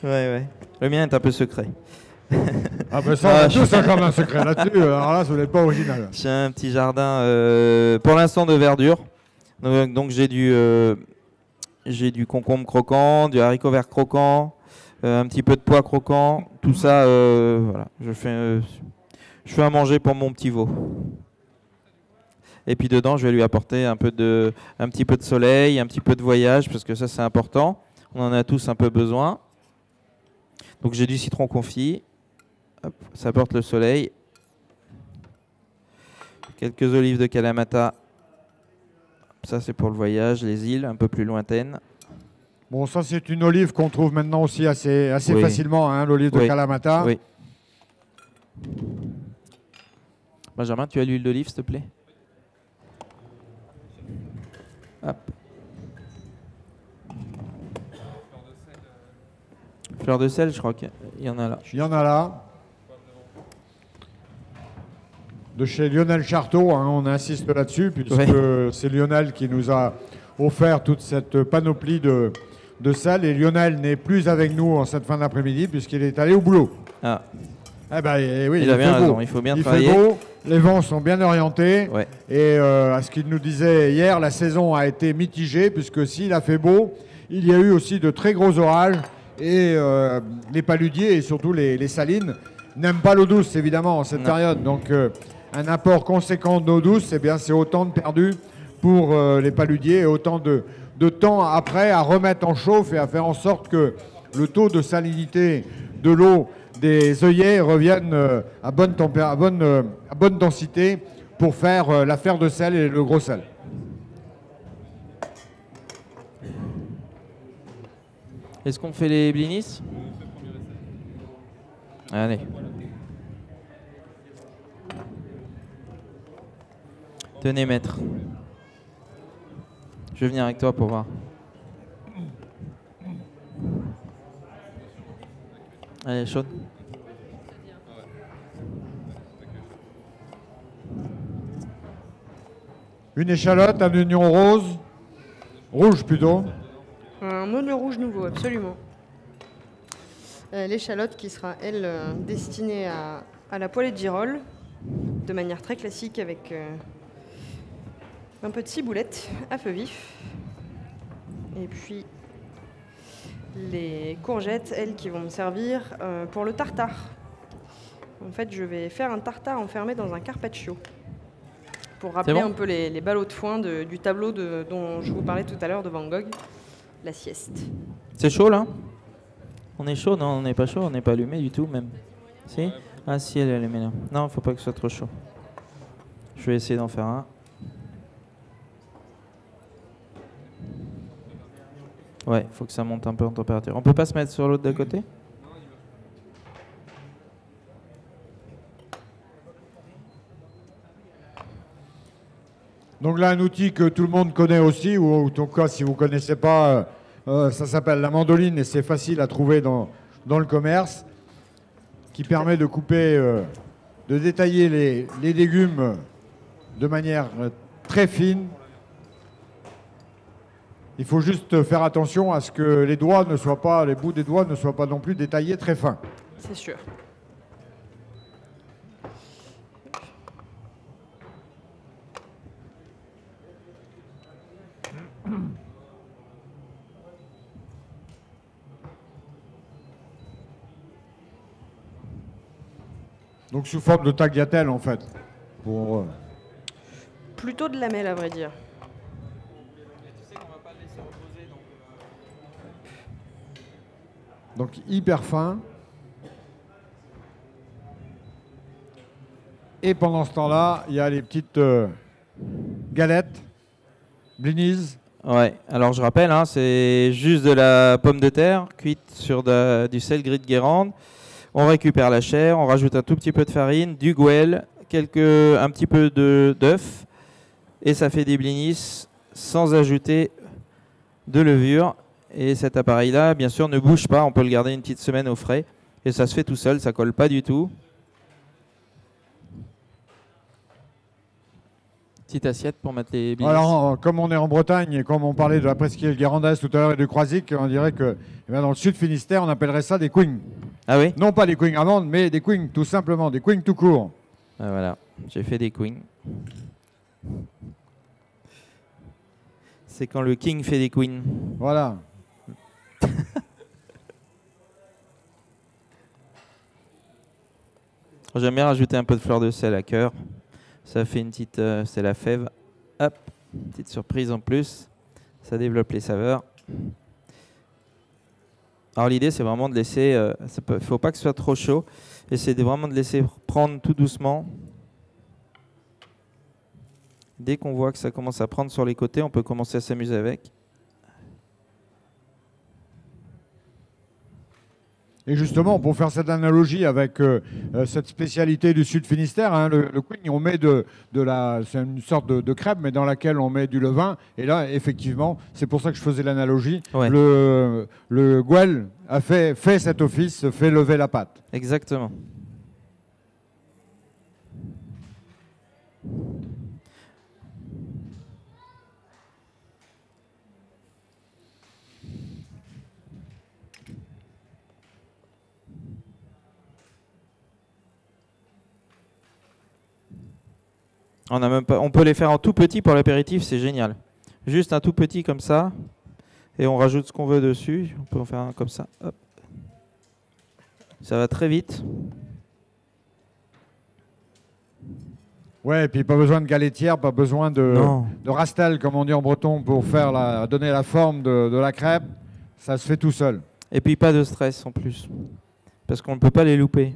Ouais. Le mien est un peu secret. Ah ben ça, on a tous un jardin secret là-dessus. Alors là, ça n'est pas original. J'ai un petit jardin, pour l'instant, de verdure. Donc j'ai du concombre croquant, du haricot vert croquant, un petit peu de pois croquant. Tout ça, voilà. Je fais à manger pour mon petit veau. Et puis dedans, je vais lui apporter un petit peu de soleil, un petit peu de voyage, parce que ça, c'est important. On en a tous un peu besoin. Donc j'ai du citron confit. Hop, ça apporte le soleil. Quelques olives de Kalamata. Ça, c'est pour le voyage, les îles un peu plus lointaines. Bon, ça, c'est une olive qu'on trouve maintenant aussi assez facilement, hein, l'olive de Kalamata. Oui, Benjamin, tu as l'huile d'olive, s'il te plaît? Hop. Fleur de sel, je crois qu'il y en a là. Il y en a là. De chez Lionel Charteau, hein, on insiste là-dessus, puisque c'est Lionel qui nous a offert toute cette panoplie de sel. Et Lionel n'est plus avec nous en cette fin d'après-midi, puisqu'il est allé au boulot. Ah. Eh ben, oui, il a bien raison, il faut bien travailler. Il fait beau, les vents sont bien orientés. Ouais. Et à ce qu'il nous disait hier, la saison a été mitigée, puisque s'il a fait beau, il y a eu aussi de très gros orages. Et les paludiers et surtout les salines n'aiment pas l'eau douce, évidemment, en cette période. Donc, un apport conséquent d'eau douce, eh bien, c'est autant de perdu pour les paludiers et autant de temps après à remettre en chauffe et à faire en sorte que le taux de salinité de l'eau des œillets revienne à bonne densité pour faire l'affaire de sel et le gros sel. Est-ce qu'on fait les blinis? Allez. Tenez, maître. Je vais venir avec toi pour voir. Allez, chaude. Une échalote, un oignon rose, rouge plutôt. Un oignon rouge nouveau, absolument. L'échalote qui sera, elle, destinée à la poêlée de girolles, de manière très classique avec un peu de ciboulette à feu vif. Et puis les courgettes, elles, qui vont me servir pour le tartare. En fait, je vais faire un tartare enfermé dans un carpaccio. Pour rappeler un peu les ballots de foin du tableau dont je vous parlais tout à l'heure de Van Gogh. La sieste. C'est chaud là? On est chaud? Non, on n'est pas chaud, on n'est pas allumé du tout même. Si? Ah si, elle est allumée là. Non, faut pas que ce soit trop chaud. Je vais essayer d'en faire un. Ouais, faut que ça monte un peu en température. On peut pas se mettre sur l'autre d'à côté? Donc là, un outil que tout le monde connaît aussi, ou en tout cas, si vous ne connaissez pas, ça s'appelle la mandoline et c'est facile à trouver dans le commerce, qui permet de couper, de détailler les légumes de manière très fine. Il faut juste faire attention à ce que les bouts des doigts ne soient pas non plus détaillés très fins. C'est sûr. Donc sous forme de tagliatelle en fait. Pour, Plutôt de lamelles à vrai dire. Donc hyper fin. Et pendant ce temps-là, il y a les petites galettes, blinis. Ouais, alors je rappelle, hein, c'est juste de la pomme de terre cuite sur du sel gris de Guérande. On récupère la chair, on rajoute un tout petit peu de farine, du gouel, un petit peu d'œuf, et ça fait des blinis sans ajouter de levure. Et cet appareil-là, bien sûr, ne bouge pas, on peut le garder une petite semaine au frais, et ça se fait tout seul, ça colle pas du tout. Petite assiette pour mettre les blinis. Alors, comme on est en Bretagne et comme on parlait de la presqu'île guérandaise tout à l'heure et de Croisic, on dirait que dans le sud Finistère, on appellerait ça des quings. Ah oui? Non pas des quings amandes, mais des quings tout simplement, des quings tout court. Ah, voilà, j'ai fait des queens. C'est quand le king fait des queens. Voilà. J'aime bien rajouter un peu de fleur de sel à cœur. Ça fait une petite... c'est la fève. Hop, petite surprise en plus. Ça développe les saveurs. Alors l'idée, c'est vraiment de laisser... il ne faut pas que ce soit trop chaud. Et c'est vraiment de laisser prendre tout doucement. Dès qu'on voit que ça commence à prendre sur les côtés, on peut commencer à s'amuser avec. Et justement, pour faire cette analogie avec cette spécialité du Sud Finistère, hein, le queen, on met c'est une sorte de crêpe, mais dans laquelle on met du levain. Et là, effectivement, c'est pour ça que je faisais l'analogie. Ouais. Le gouel a fait cet office, fait lever la pâte. Exactement. On a même pas, on peut les faire en tout petit pour l'apéritif, c'est génial. Juste un tout petit comme ça, et on rajoute ce qu'on veut dessus. On peut en faire un comme ça. Hop. Ça va très vite. Ouais, et puis pas besoin de galettière, pas besoin de rastel, comme on dit en breton, pour donner la forme de la crêpe. Ça se fait tout seul. Et puis pas de stress en plus, parce qu'on ne peut pas les louper.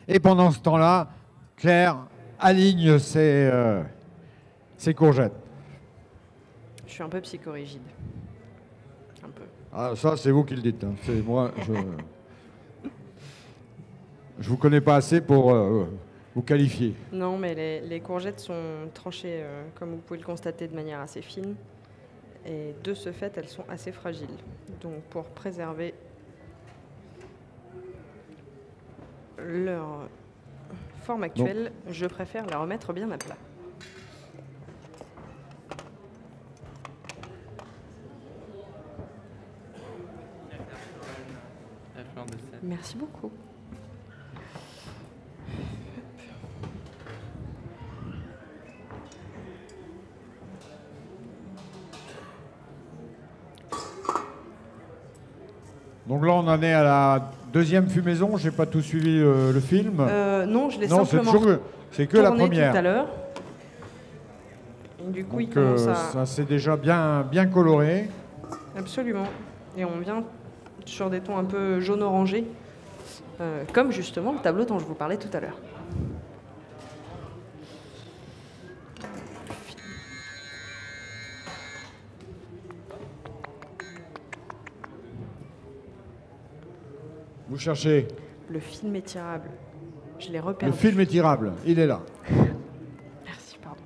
Et pendant ce temps-là, Claire aligne ses courgettes. Je suis un peu psychorigide. Un peu. Ah, ça, c'est vous qui le dites. Hein. C'est moi, je vous connais pas assez pour vous qualifier. Non, mais les courgettes sont tranchées, comme vous pouvez le constater, de manière assez fine. Et de ce fait, elles sont assez fragiles. Donc, pour préserver leur forme actuelle, je préfère la remettre bien à plat. Merci beaucoup. Donc là, on en est à la deuxième fumaison. J'ai pas tout suivi le film. Non, je l'ai simplement c'est que la tourné première. tout à l'heure. Du coup, donc, il commence à... ça c'est déjà bien coloré. Absolument. Et on vient sur des tons un peu jaune-orangé, comme justement le tableau dont je vous parlais tout à l'heure. Vous cherchez? Le film étirable. Je l'ai repéré. Le film étirable, il est là. Merci, pardon.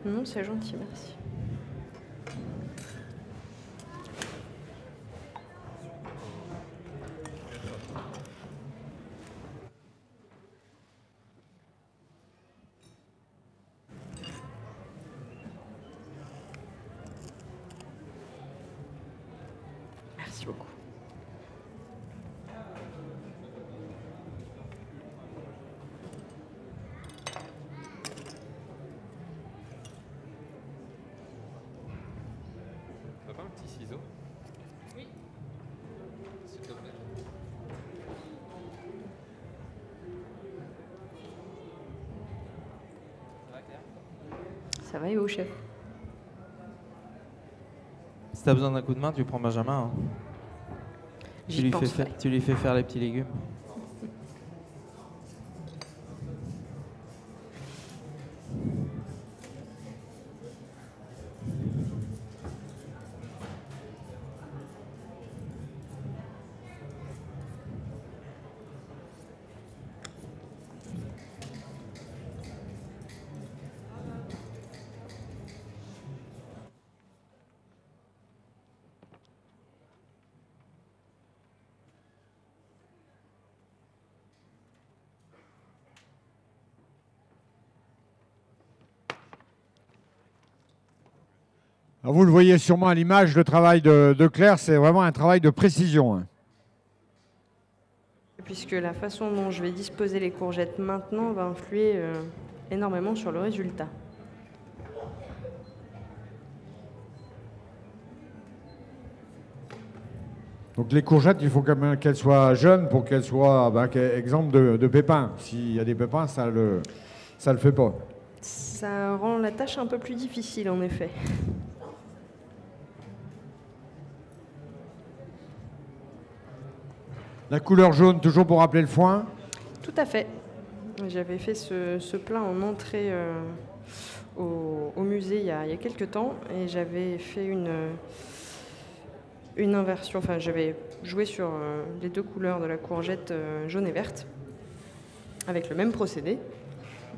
Non, c'est gentil, merci. Merci beaucoup. Un petit ciseau. Oui. S'il te plaît. Ça va, Claire? Ça va et vous, chef? Si t'as besoin d'un coup de main, tu prends Benjamin. Hein. Tu lui fais faire les petits légumes. Alors vous le voyez sûrement à l'image, le travail de Claire, c'est vraiment un travail de précision. Hein. puisque la façon dont je vais disposer les courgettes maintenant va influer énormément sur le résultat. Donc les courgettes, il faut quand même qu'elles soient jeunes pour qu'elles soient exemple de pépins. S'il y a des pépins, ça le fait pas. Ça rend la tâche un peu plus difficile en effet. La couleur jaune, toujours pour rappeler le foin? Tout à fait. J'avais fait ce plat en entrée au musée il y a quelques temps et j'avais fait une inversion, enfin j'avais joué sur les deux couleurs de la courgette jaune et verte avec le même procédé,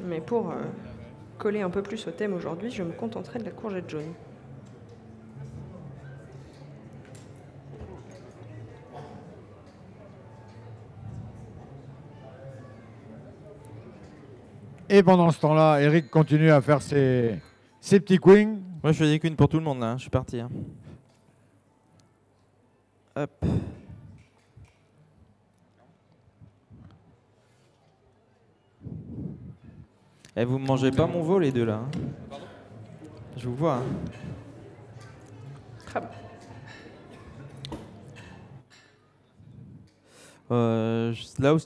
mais pour coller un peu plus au thème aujourd'hui, je me contenterai de la courgette jaune. Et pendant ce temps-là, Eric continue à faire ses petits queens. Moi, je fais des queens pour tout le monde, là. Je suis parti. Hein. Hop. Eh, vous ne mangez pas mon veau, les deux, là. Hein. Je vous vois. Hein. Très bon. Là où...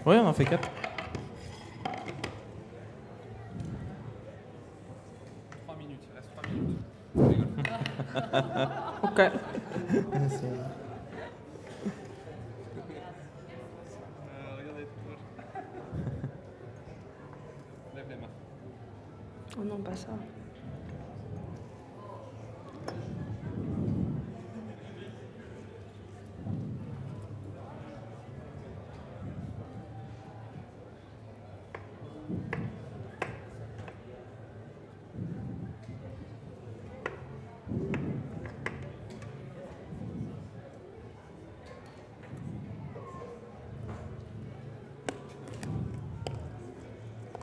Oui, on en fait 4. 3 minutes, il reste 3 minutes. Ok. Regardez, lève les mains. Oh non, pas ça.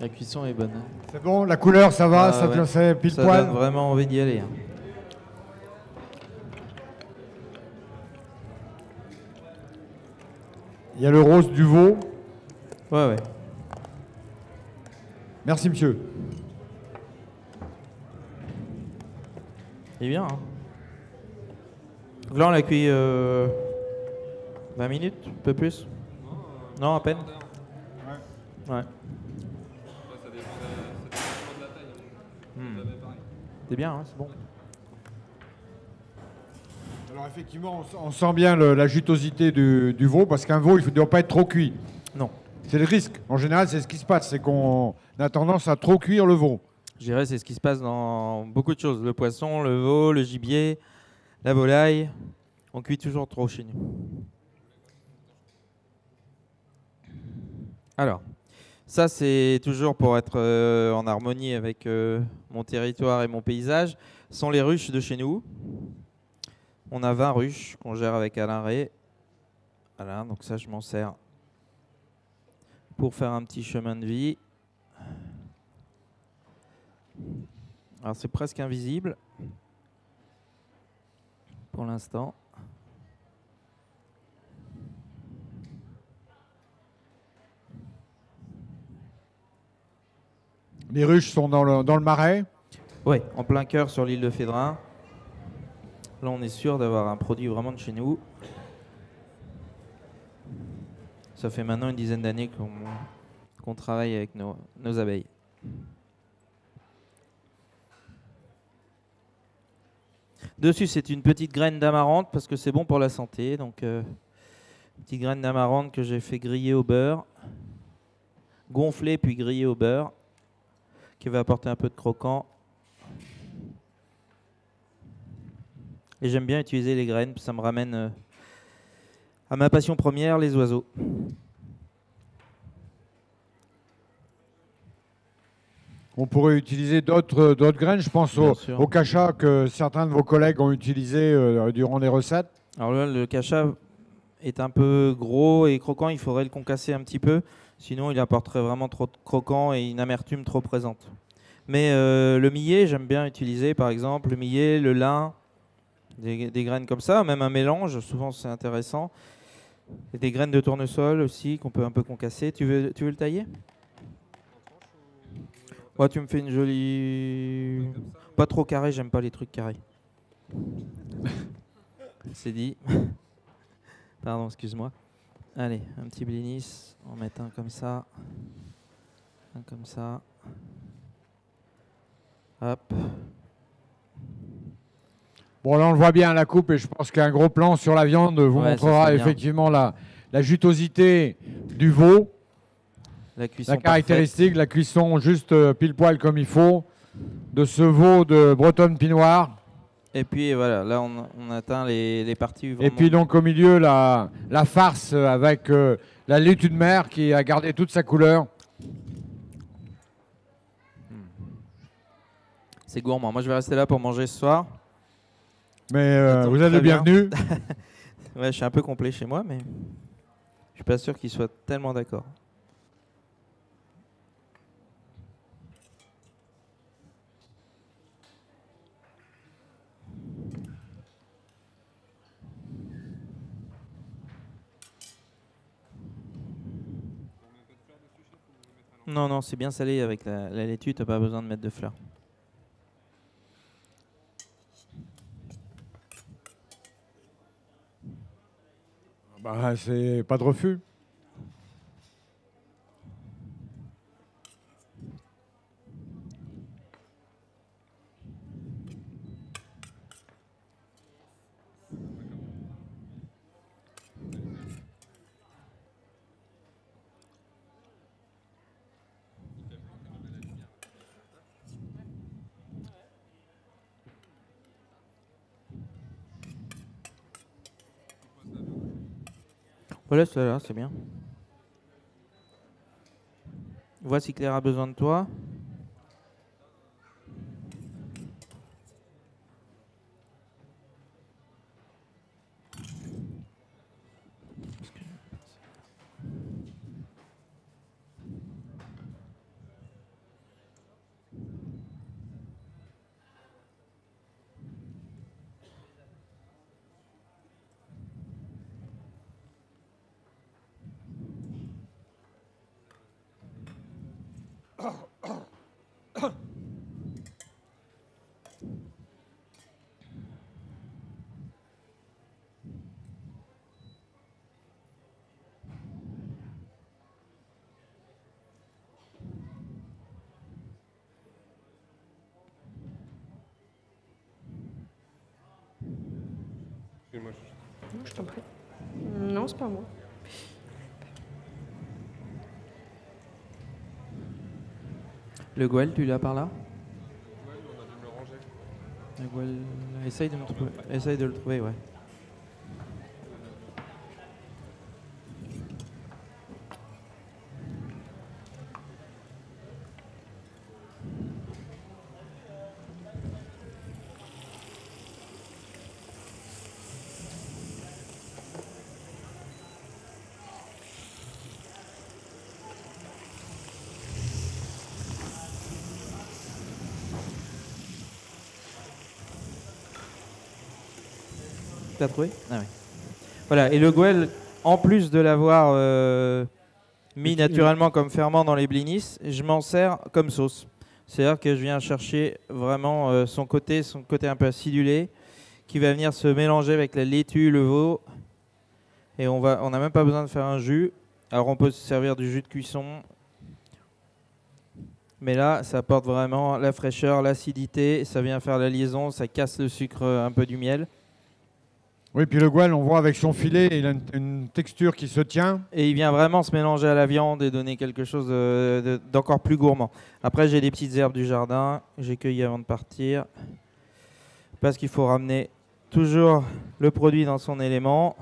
La cuisson est bonne. Hein. C'est bon, la couleur, ça va, ça te fait pile ça poil. donne vraiment envie d'y aller. Hein. Il y a le rose du veau. Ouais, ouais. Merci, monsieur. Il est bien. Hein. Donc là, on l'a cuit 20 minutes, un peu plus. Non, à peine. Ouais. Ça dépend de la taille. C'est bien, hein, c'est bon. Alors effectivement, on sent bien la jutosité du veau, parce qu'un veau, il ne doit pas être trop cuit. Non. C'est le risque. En général, c'est ce qui se passe, c'est qu'on a tendance à trop cuire le veau. Je dirais c'est ce qui se passe dans beaucoup de choses. Le poisson, le veau, le gibier, la volaille. On cuit toujours trop chez nous. Alors, ça c'est toujours pour être en harmonie avec mon territoire et mon paysage. Ce sont les ruches de chez nous. On a 20 ruches qu'on gère avec Alain Ray. Voilà, donc ça je m'en sers pour faire un petit chemin de vie. Alors c'est presque invisible. pour l'instant. Les ruches sont dans le marais. Oui, en plein cœur sur l'île de Fédrin. Là, on est sûr d'avoir un produit vraiment de chez nous. Ça fait maintenant une dizaine d'années qu'on travaille avec nos abeilles. Dessus, c'est une petite graine d'amarante parce que c'est bon pour la santé. Donc, petite graine d'amarante que j'ai fait griller au beurre, gonfler puis griller au beurre, qui va apporter un peu de croquant. Et j'aime bien utiliser les graines, ça me ramène à ma passion première, les oiseaux. On pourrait utiliser d'autres graines. Je pense au cacha que certains de vos collègues ont utilisé durant les recettes. Alors là, le cacha est un peu gros et croquant. Il faudrait le concasser un petit peu. Sinon, il apporterait vraiment trop de croquant et une amertume trop présente. Mais le millet, j'aime bien utiliser, par exemple, le millet, le lin, des graines comme ça, même un mélange. Souvent, c'est intéressant. Et des graines de tournesol aussi qu'on peut un peu concasser. Tu veux le tailler ? Ouais, tu me fais une jolie... Pas trop carré, j'aime pas les trucs carrés. C'est dit. Pardon, excuse-moi. Allez, un petit blinis. On met un comme ça. Un comme ça. Hop. Bon, là, on le voit bien à la coupe et je pense qu'un gros plan sur la viande vous montrera effectivement la jutosité du veau. La cuisson la caractéristique, la cuisson juste pile poil comme il faut de ce veau de bretonne pinoire. Et puis voilà, là on atteint les parties vraiment... Et puis donc au milieu la farce avec la laitue de mer qui a gardé toute sa couleur. C'est gourmand. Moi je vais rester là pour manger ce soir. Mais vous êtes le bienvenu. Ouais, je suis un peu complet chez moi, mais je suis pas sûr qu'il soit tellement d'accord. Non, non, c'est bien salé avec la laitue, t'as pas besoin de mettre de fleurs. Bah, c'est pas de refus. Voilà, cela, c'est bien. Vois si Claire a besoin de toi. Non, je t'en prie. Non, c'est pas moi. Le Gouel, tu l'as par là? Ouais, on a dû me le ranger. Le Gouel, essaye de le trouver, ouais. l'as trouvé? Ah oui. Voilà, et le Goël, en plus de l'avoir mis naturellement comme ferment dans les blinis, je m'en sers comme sauce. C'est-à-dire que je viens chercher vraiment son côté un peu acidulé, qui va venir se mélanger avec la laitue, le veau. Et on n'a même pas besoin de faire un jus. Alors on peut se servir du jus de cuisson. Mais là, ça apporte vraiment la fraîcheur, l'acidité. Ça vient faire la liaison, ça casse le sucre un peu du miel. Oui, puis le Goël, on voit avec son filet, il a une texture qui se tient. Et il vient vraiment se mélanger à la viande et donner quelque chose d'encore plus gourmand. Après, j'ai des petites herbes du jardin que j'ai cueillies avant de partir. Parce qu'il faut ramener toujours le produit dans son élément.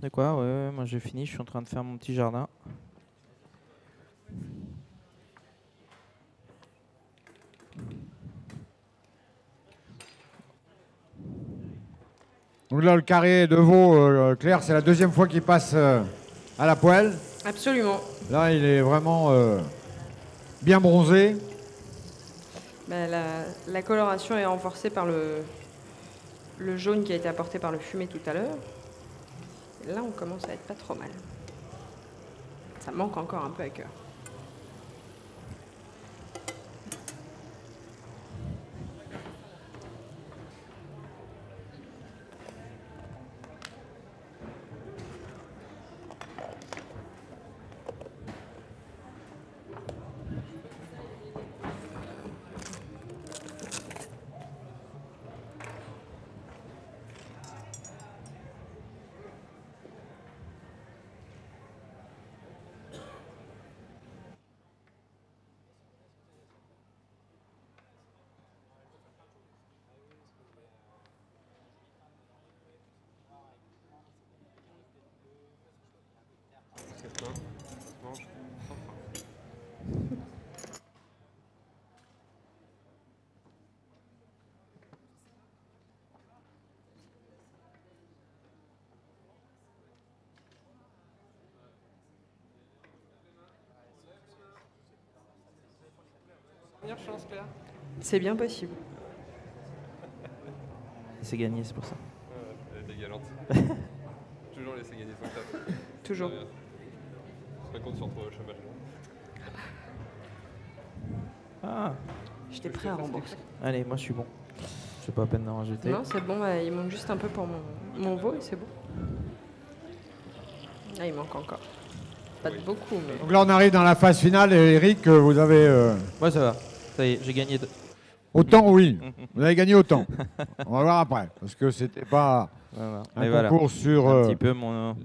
De quoi? Ouais, moi j'ai fini, je suis en train de faire mon petit jardin. Donc là, le carré de veau, Claire, c'est la deuxième fois qu'il passe à la poêle. Absolument. Là, il est vraiment bien bronzé. Ben, la coloration est renforcée par le jaune qui a été apporté par le fumé tout à l'heure. Là, on commence à être pas trop mal. Ça manque encore un peu à cœur. C'est bien possible. C'est gagné, c'est pour ça. Elle était galante. Toujours laisser gagner son taf. Toujours. Je compte sur toi, cheval. Ah. J'étais prêt à rembourser. Allez, moi je suis bon. Je sais pas à peine d'en rajouter. Non, c'est bon, il manque juste un peu pour mon veau et c'est bon. Ah, il manque encore. Pas de beaucoup, mais... Donc là, on arrive dans la phase finale. Et Eric, vous avez... Ouais, ça va. Ça y est, j'ai gagné. Autant, oui. Vous avez gagné autant. On va voir après. Parce que c'était pas un concours sur, un petit peu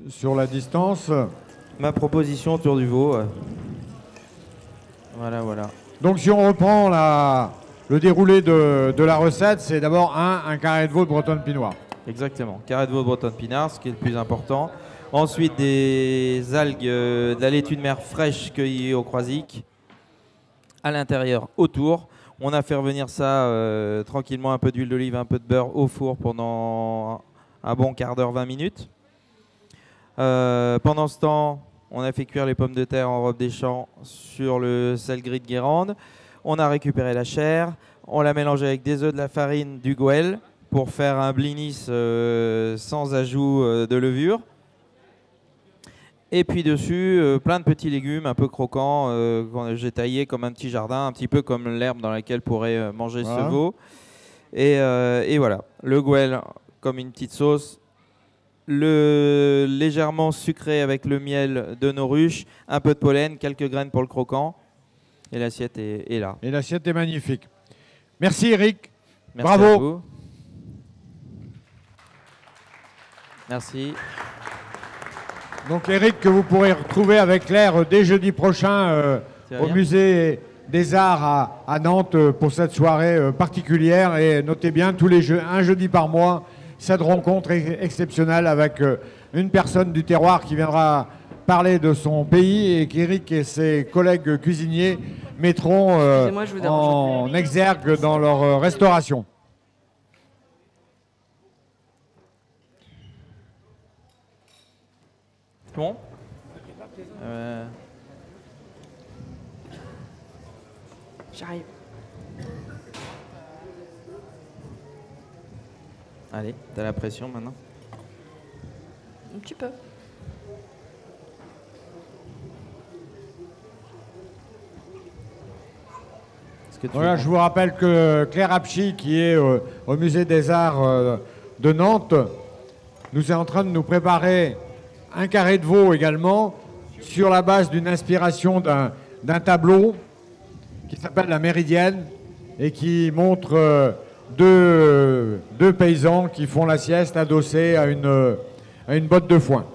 sur la distance. Ma proposition autour du veau. Voilà, voilà. Donc si on reprend le déroulé de la recette, c'est d'abord un carré de veau de bretonne pinoire. Exactement. Carré de veau de bretonne pinard, ce qui est le plus important. Ensuite, des algues, de la laitue de mer fraîche cueillie au croisic. À l'intérieur, autour. On a fait revenir ça tranquillement, un peu d'huile d'olive, un peu de beurre au four pendant un bon quart d'heure, 20 minutes. Pendant ce temps, on a fait cuire les pommes de terre en robe des champs sur le sel gris de Guérande. On a récupéré la chair. On l'a mélangé avec des œufs, de la farine, du Goël pour faire un blinis sans ajout de levure. Et puis dessus, plein de petits légumes un peu croquants que j'ai taillés comme un petit jardin, un petit peu comme l'herbe dans laquelle pourrait manger ce veau. Et voilà, le Gouel comme une petite sauce, le légèrement sucré avec le miel de nos ruches, un peu de pollen, quelques graines pour le croquant. Et l'assiette est là. Et l'assiette est magnifique. Merci Eric. Merci Bravo. à vous. Merci. Donc Eric, que vous pourrez retrouver avec Claire dès jeudi prochain au musée des Arts à Nantes pour cette soirée particulière. Et notez bien, un jeudi par mois, cette rencontre exceptionnelle avec une personne du terroir qui viendra parler de son pays et qu'Éric et ses collègues cuisiniers mettront en exergue dans leur restauration. Bon. J'arrive. Allez, t'as la pression maintenant? Un petit peu. Voilà, je vous rappelle que Claire Apchi, qui est au Musée des Arts de Nantes, nous est en train de nous préparer un carré de veau également, sur la base d'une inspiration d'un tableau qui s'appelle La Méridienne et qui montre deux paysans qui font la sieste adossés à une botte de foin.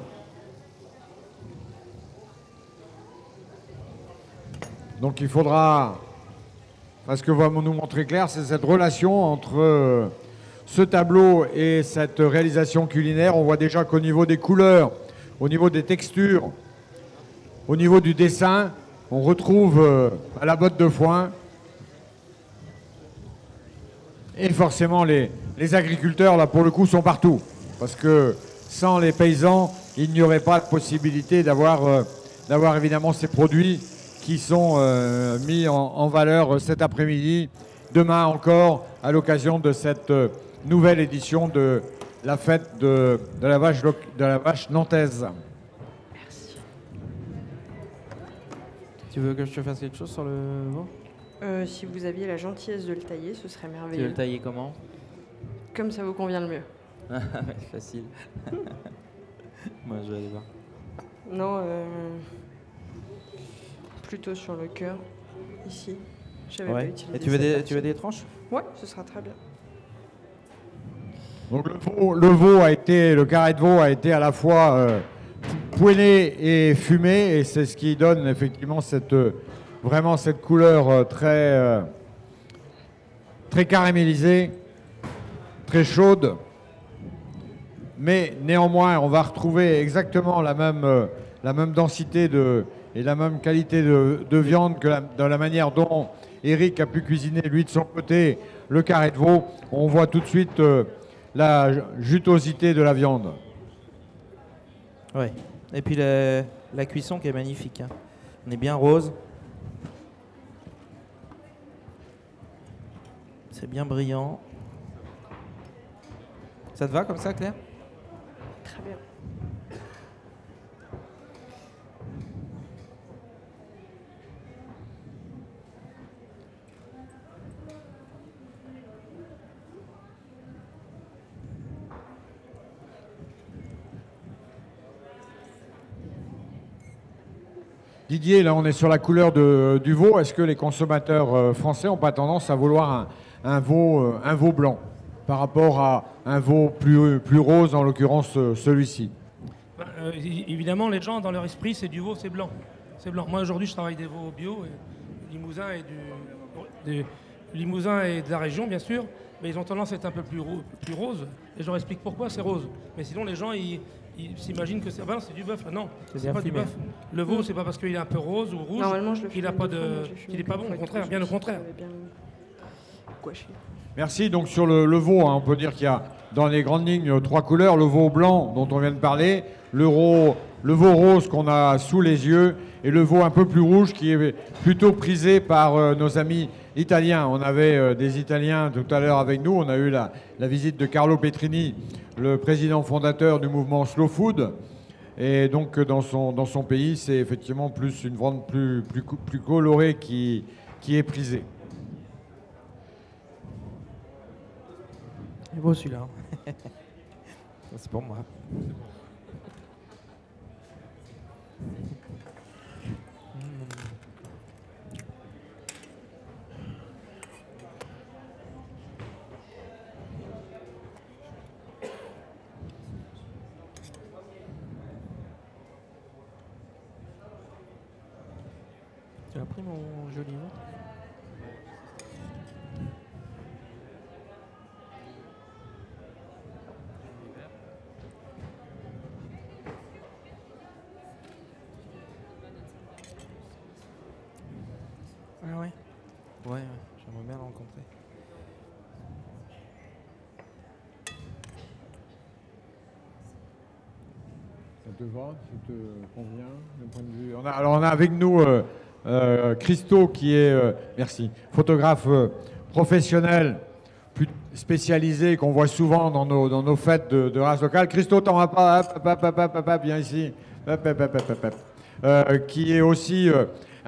Donc il faudra... Ce que va nous montrer Claire, c'est cette relation entre ce tableau et cette réalisation culinaire. On voit déjà qu'au niveau des couleurs, au niveau des textures, au niveau du dessin, on retrouve à la botte de foin. Et forcément, les agriculteurs, là, pour le coup, sont partout. Parce que sans les paysans, il n'y aurait pas de possibilité d'avoir évidemment ces produits qui sont mis en valeur cet après-midi, demain encore, à l'occasion de cette nouvelle édition de la fête de la vache nantaise. Merci. Tu veux que je te fasse quelque chose sur le veau? Si vous aviez la gentillesse de le tailler, ce serait merveilleux. Tu veux le tailler comment? Comme ça vous convient le mieux. Facile. Moi, je vais aller voir. Non, plutôt sur le cœur, ici. J'avais pas utilisé. Et tu veux des tranches? Ouais, ce sera très bien. Donc le carré de veau a été à la fois poêlé et fumé, et c'est ce qui donne effectivement vraiment cette couleur très caramélisée, très chaude. Mais néanmoins, on va retrouver exactement la même densité et la même qualité de viande que dans la manière dont Eric a pu cuisiner, lui, de son côté, le carré de veau. On voit tout de suite la jutosité de la viande. Oui. Et puis la cuisson qui est magnifique. Hein. On est bien rose. C'est bien brillant. Ça te va comme ça, Claire? Très bien. Didier, là on est sur la couleur du veau. Est-ce que les consommateurs français n'ont pas tendance à vouloir un veau blanc par rapport à un veau plus rose, en l'occurrence celui-ci? Évidemment, les gens, dans leur esprit, c'est du veau, c'est blanc. C'est blanc. Moi aujourd'hui je travaille des veaux bio, Limousin et de la région bien sûr, mais ils ont tendance à être un peu plus rose. Et je leur explique pourquoi c'est rose. Mais sinon les gens ils s'imaginent que c'est du bœuf. Non, c'est pas du bœuf. Le veau, c'est pas parce qu'il est un peu rose ou rouge qu'il n'est pas bon. Au contraire, bien au contraire. Merci. Donc sur le veau, on peut dire qu'il y a dans les grandes lignes 3 couleurs. Le veau blanc dont on vient de parler, le veau rose qu'on a sous les yeux et le veau un peu plus rouge qui est plutôt prisé par nos amis italiens. On avait des Italiens tout à l'heure avec nous. On a eu la visite de Carlo Petrini, le président fondateur du mouvement Slow Food. Et donc dans son pays, c'est effectivement plus une viande plus colorée qui est prisée. Il est beau celui-là. C'est pour moi. Tu as pris mon joli mot? Ah ouais. Ouais, j'aimerais bien le rencontrer. Ça te va? Ça te convient d'un point de vue... on a avec nous Christo qui est merci, photographe professionnel, plus spécialisé, qu'on voit souvent dans nos fêtes de race locale. Christo, t'en vas pas, hop, viens ici. Qui est aussi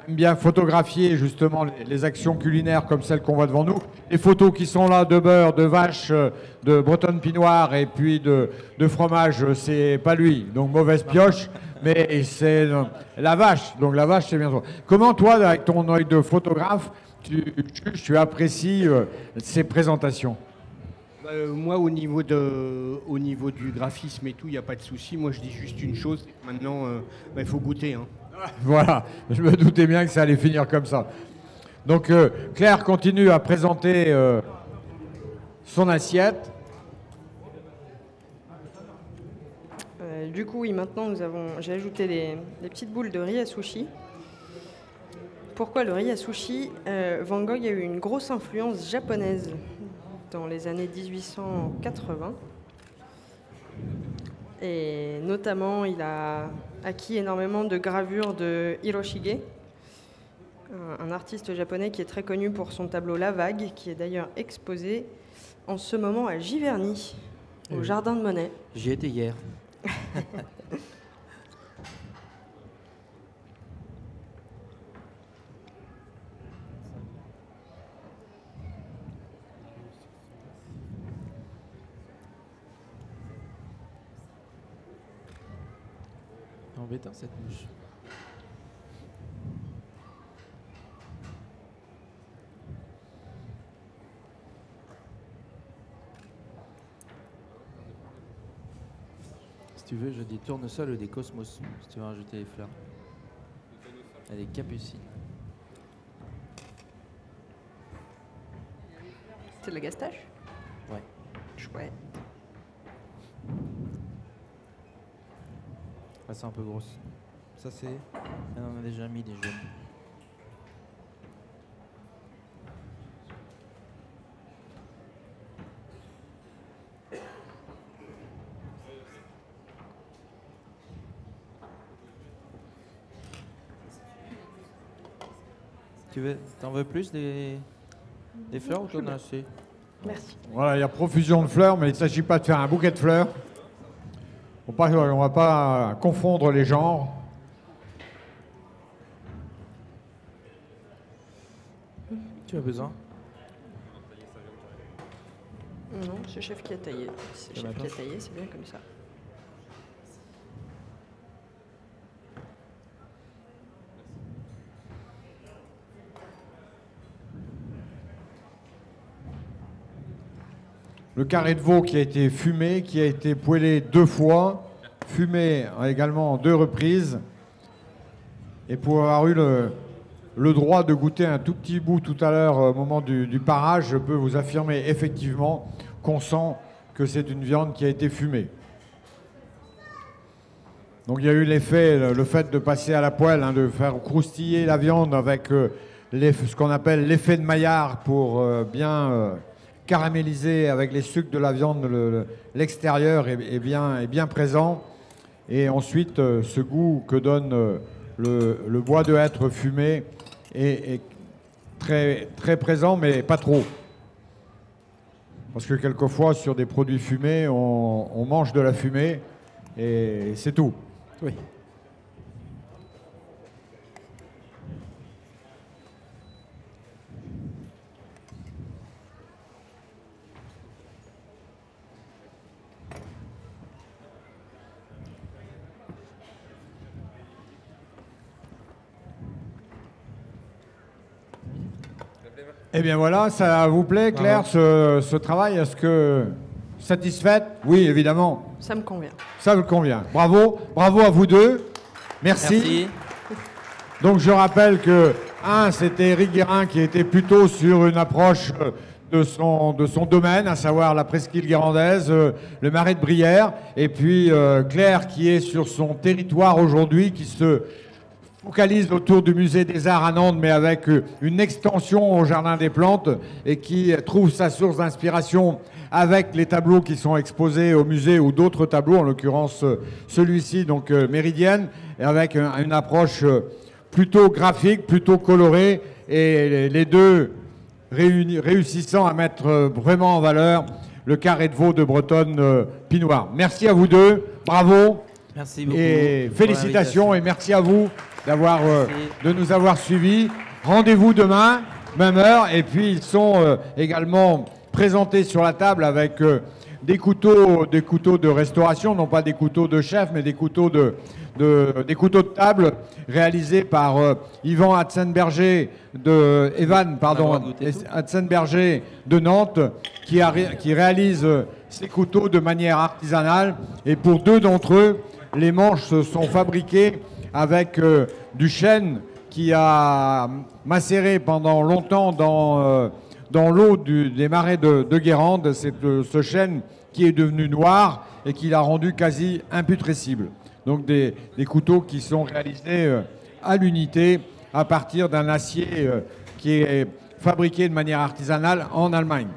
aime bien photographier justement les actions culinaires comme celles qu'on voit devant nous. Les photos qui sont là de beurre, de vache, de bretonne pinoire et puis de fromage, c'est pas lui, donc mauvaise pioche, mais c'est la vache, donc la vache c'est bien toi. Comment toi, avec ton œil de photographe, tu apprécies ces présentations? Moi, au niveau du graphisme et tout, il n'y a pas de souci. Moi, je dis juste une chose. Maintenant, il faut goûter. Hein. Voilà, je me doutais bien que ça allait finir comme ça. Donc, Claire continue à présenter son assiette. Du coup, oui, maintenant, j'ai ajouté des petites boules de riz à sushi. Pourquoi le riz à sushi? Van Gogh a eu une grosse influence japonaise dans les années 1880. Et notamment, il a acquis énormément de gravures de Hiroshige, un artiste japonais qui est très connu pour son tableau La Vague, qui est d'ailleurs exposé en ce moment à Giverny, au Jardin de Monet. J'y étais hier. Embêtant cette mouche. Si tu veux, je dis tournesol ou des cosmos, si tu veux rajouter les fleurs. Il y a des capucines. C'est de la gastache? Ouais. Chouette. Ah, c'est un peu grosse. Ça c'est... Ah, on a déjà mis des jaunes. T'en veux plus des fleurs ou t'en as assez? Merci. Voilà, il y a profusion de fleurs, mais il ne s'agit pas de faire un bouquet de fleurs. On ne va pas confondre les genres. Tu as besoin? Non, c'est le chef qui a taillé. C'est le chef qui a taillé, c'est bien comme ça. Le carré de veau qui a été fumé, qui a été poêlé 2 fois, fumé également en 2 reprises. Et pour avoir eu le droit de goûter un tout petit bout tout à l'heure au moment du parage, je peux vous affirmer effectivement qu'on sent que c'est une viande qui a été fumée. Donc il y a eu l'effet, le fait de passer à la poêle, hein, de faire croustiller la viande avec ce qu'on appelle l'effet de Maillard pour bien caraméliser avec les sucres de la viande, l'extérieur est bien présent. Et ensuite, ce goût que donne le bois de hêtre fumé est très, très présent, mais pas trop. Parce que quelquefois, sur des produits fumés, on mange de la fumée et c'est tout. Oui. Eh bien voilà, ça vous plaît, Claire, ce travail? Est-ce que satisfaite? Oui, évidemment. Ça me convient. Ça me convient. Bravo, bravo à vous deux. Merci. Merci. Donc je rappelle que, c'était Eric Guérin qui était plutôt sur une approche de son domaine, à savoir la presqu'île guérandaise, le marais de Brière, et puis Claire qui est sur son territoire aujourd'hui, qui se focalise autour du musée des Arts à Nantes, mais avec une extension au Jardin des Plantes, et qui trouve sa source d'inspiration avec les tableaux qui sont exposés au musée ou d'autres tableaux, en l'occurrence celui-ci, donc Méridienne, et avec une approche plutôt graphique, plutôt colorée, et les deux réussissant à mettre vraiment en valeur le carré de veau de Bretonne Pinoire. Merci à vous deux, bravo. Merci beaucoup. Et félicitations et merci à vous de nous avoir suivis. Rendez-vous demain, même heure, et puis ils sont également présentés sur la table avec des couteaux de restauration, non pas des couteaux de chef, mais des couteaux de table réalisés par Evan Hatzenberger de Nantes, qui réalise ces couteaux de manière artisanale. Et pour deux d'entre eux, les manches sont fabriquées avec du chêne qui a macéré pendant longtemps dans l'eau des marais de Guérande. C'est ce chêne qui est devenu noir et qui l'a rendu quasi imputrescible. Donc des couteaux qui sont réalisés à l'unité à partir d'un acier qui est fabriqué de manière artisanale en Allemagne.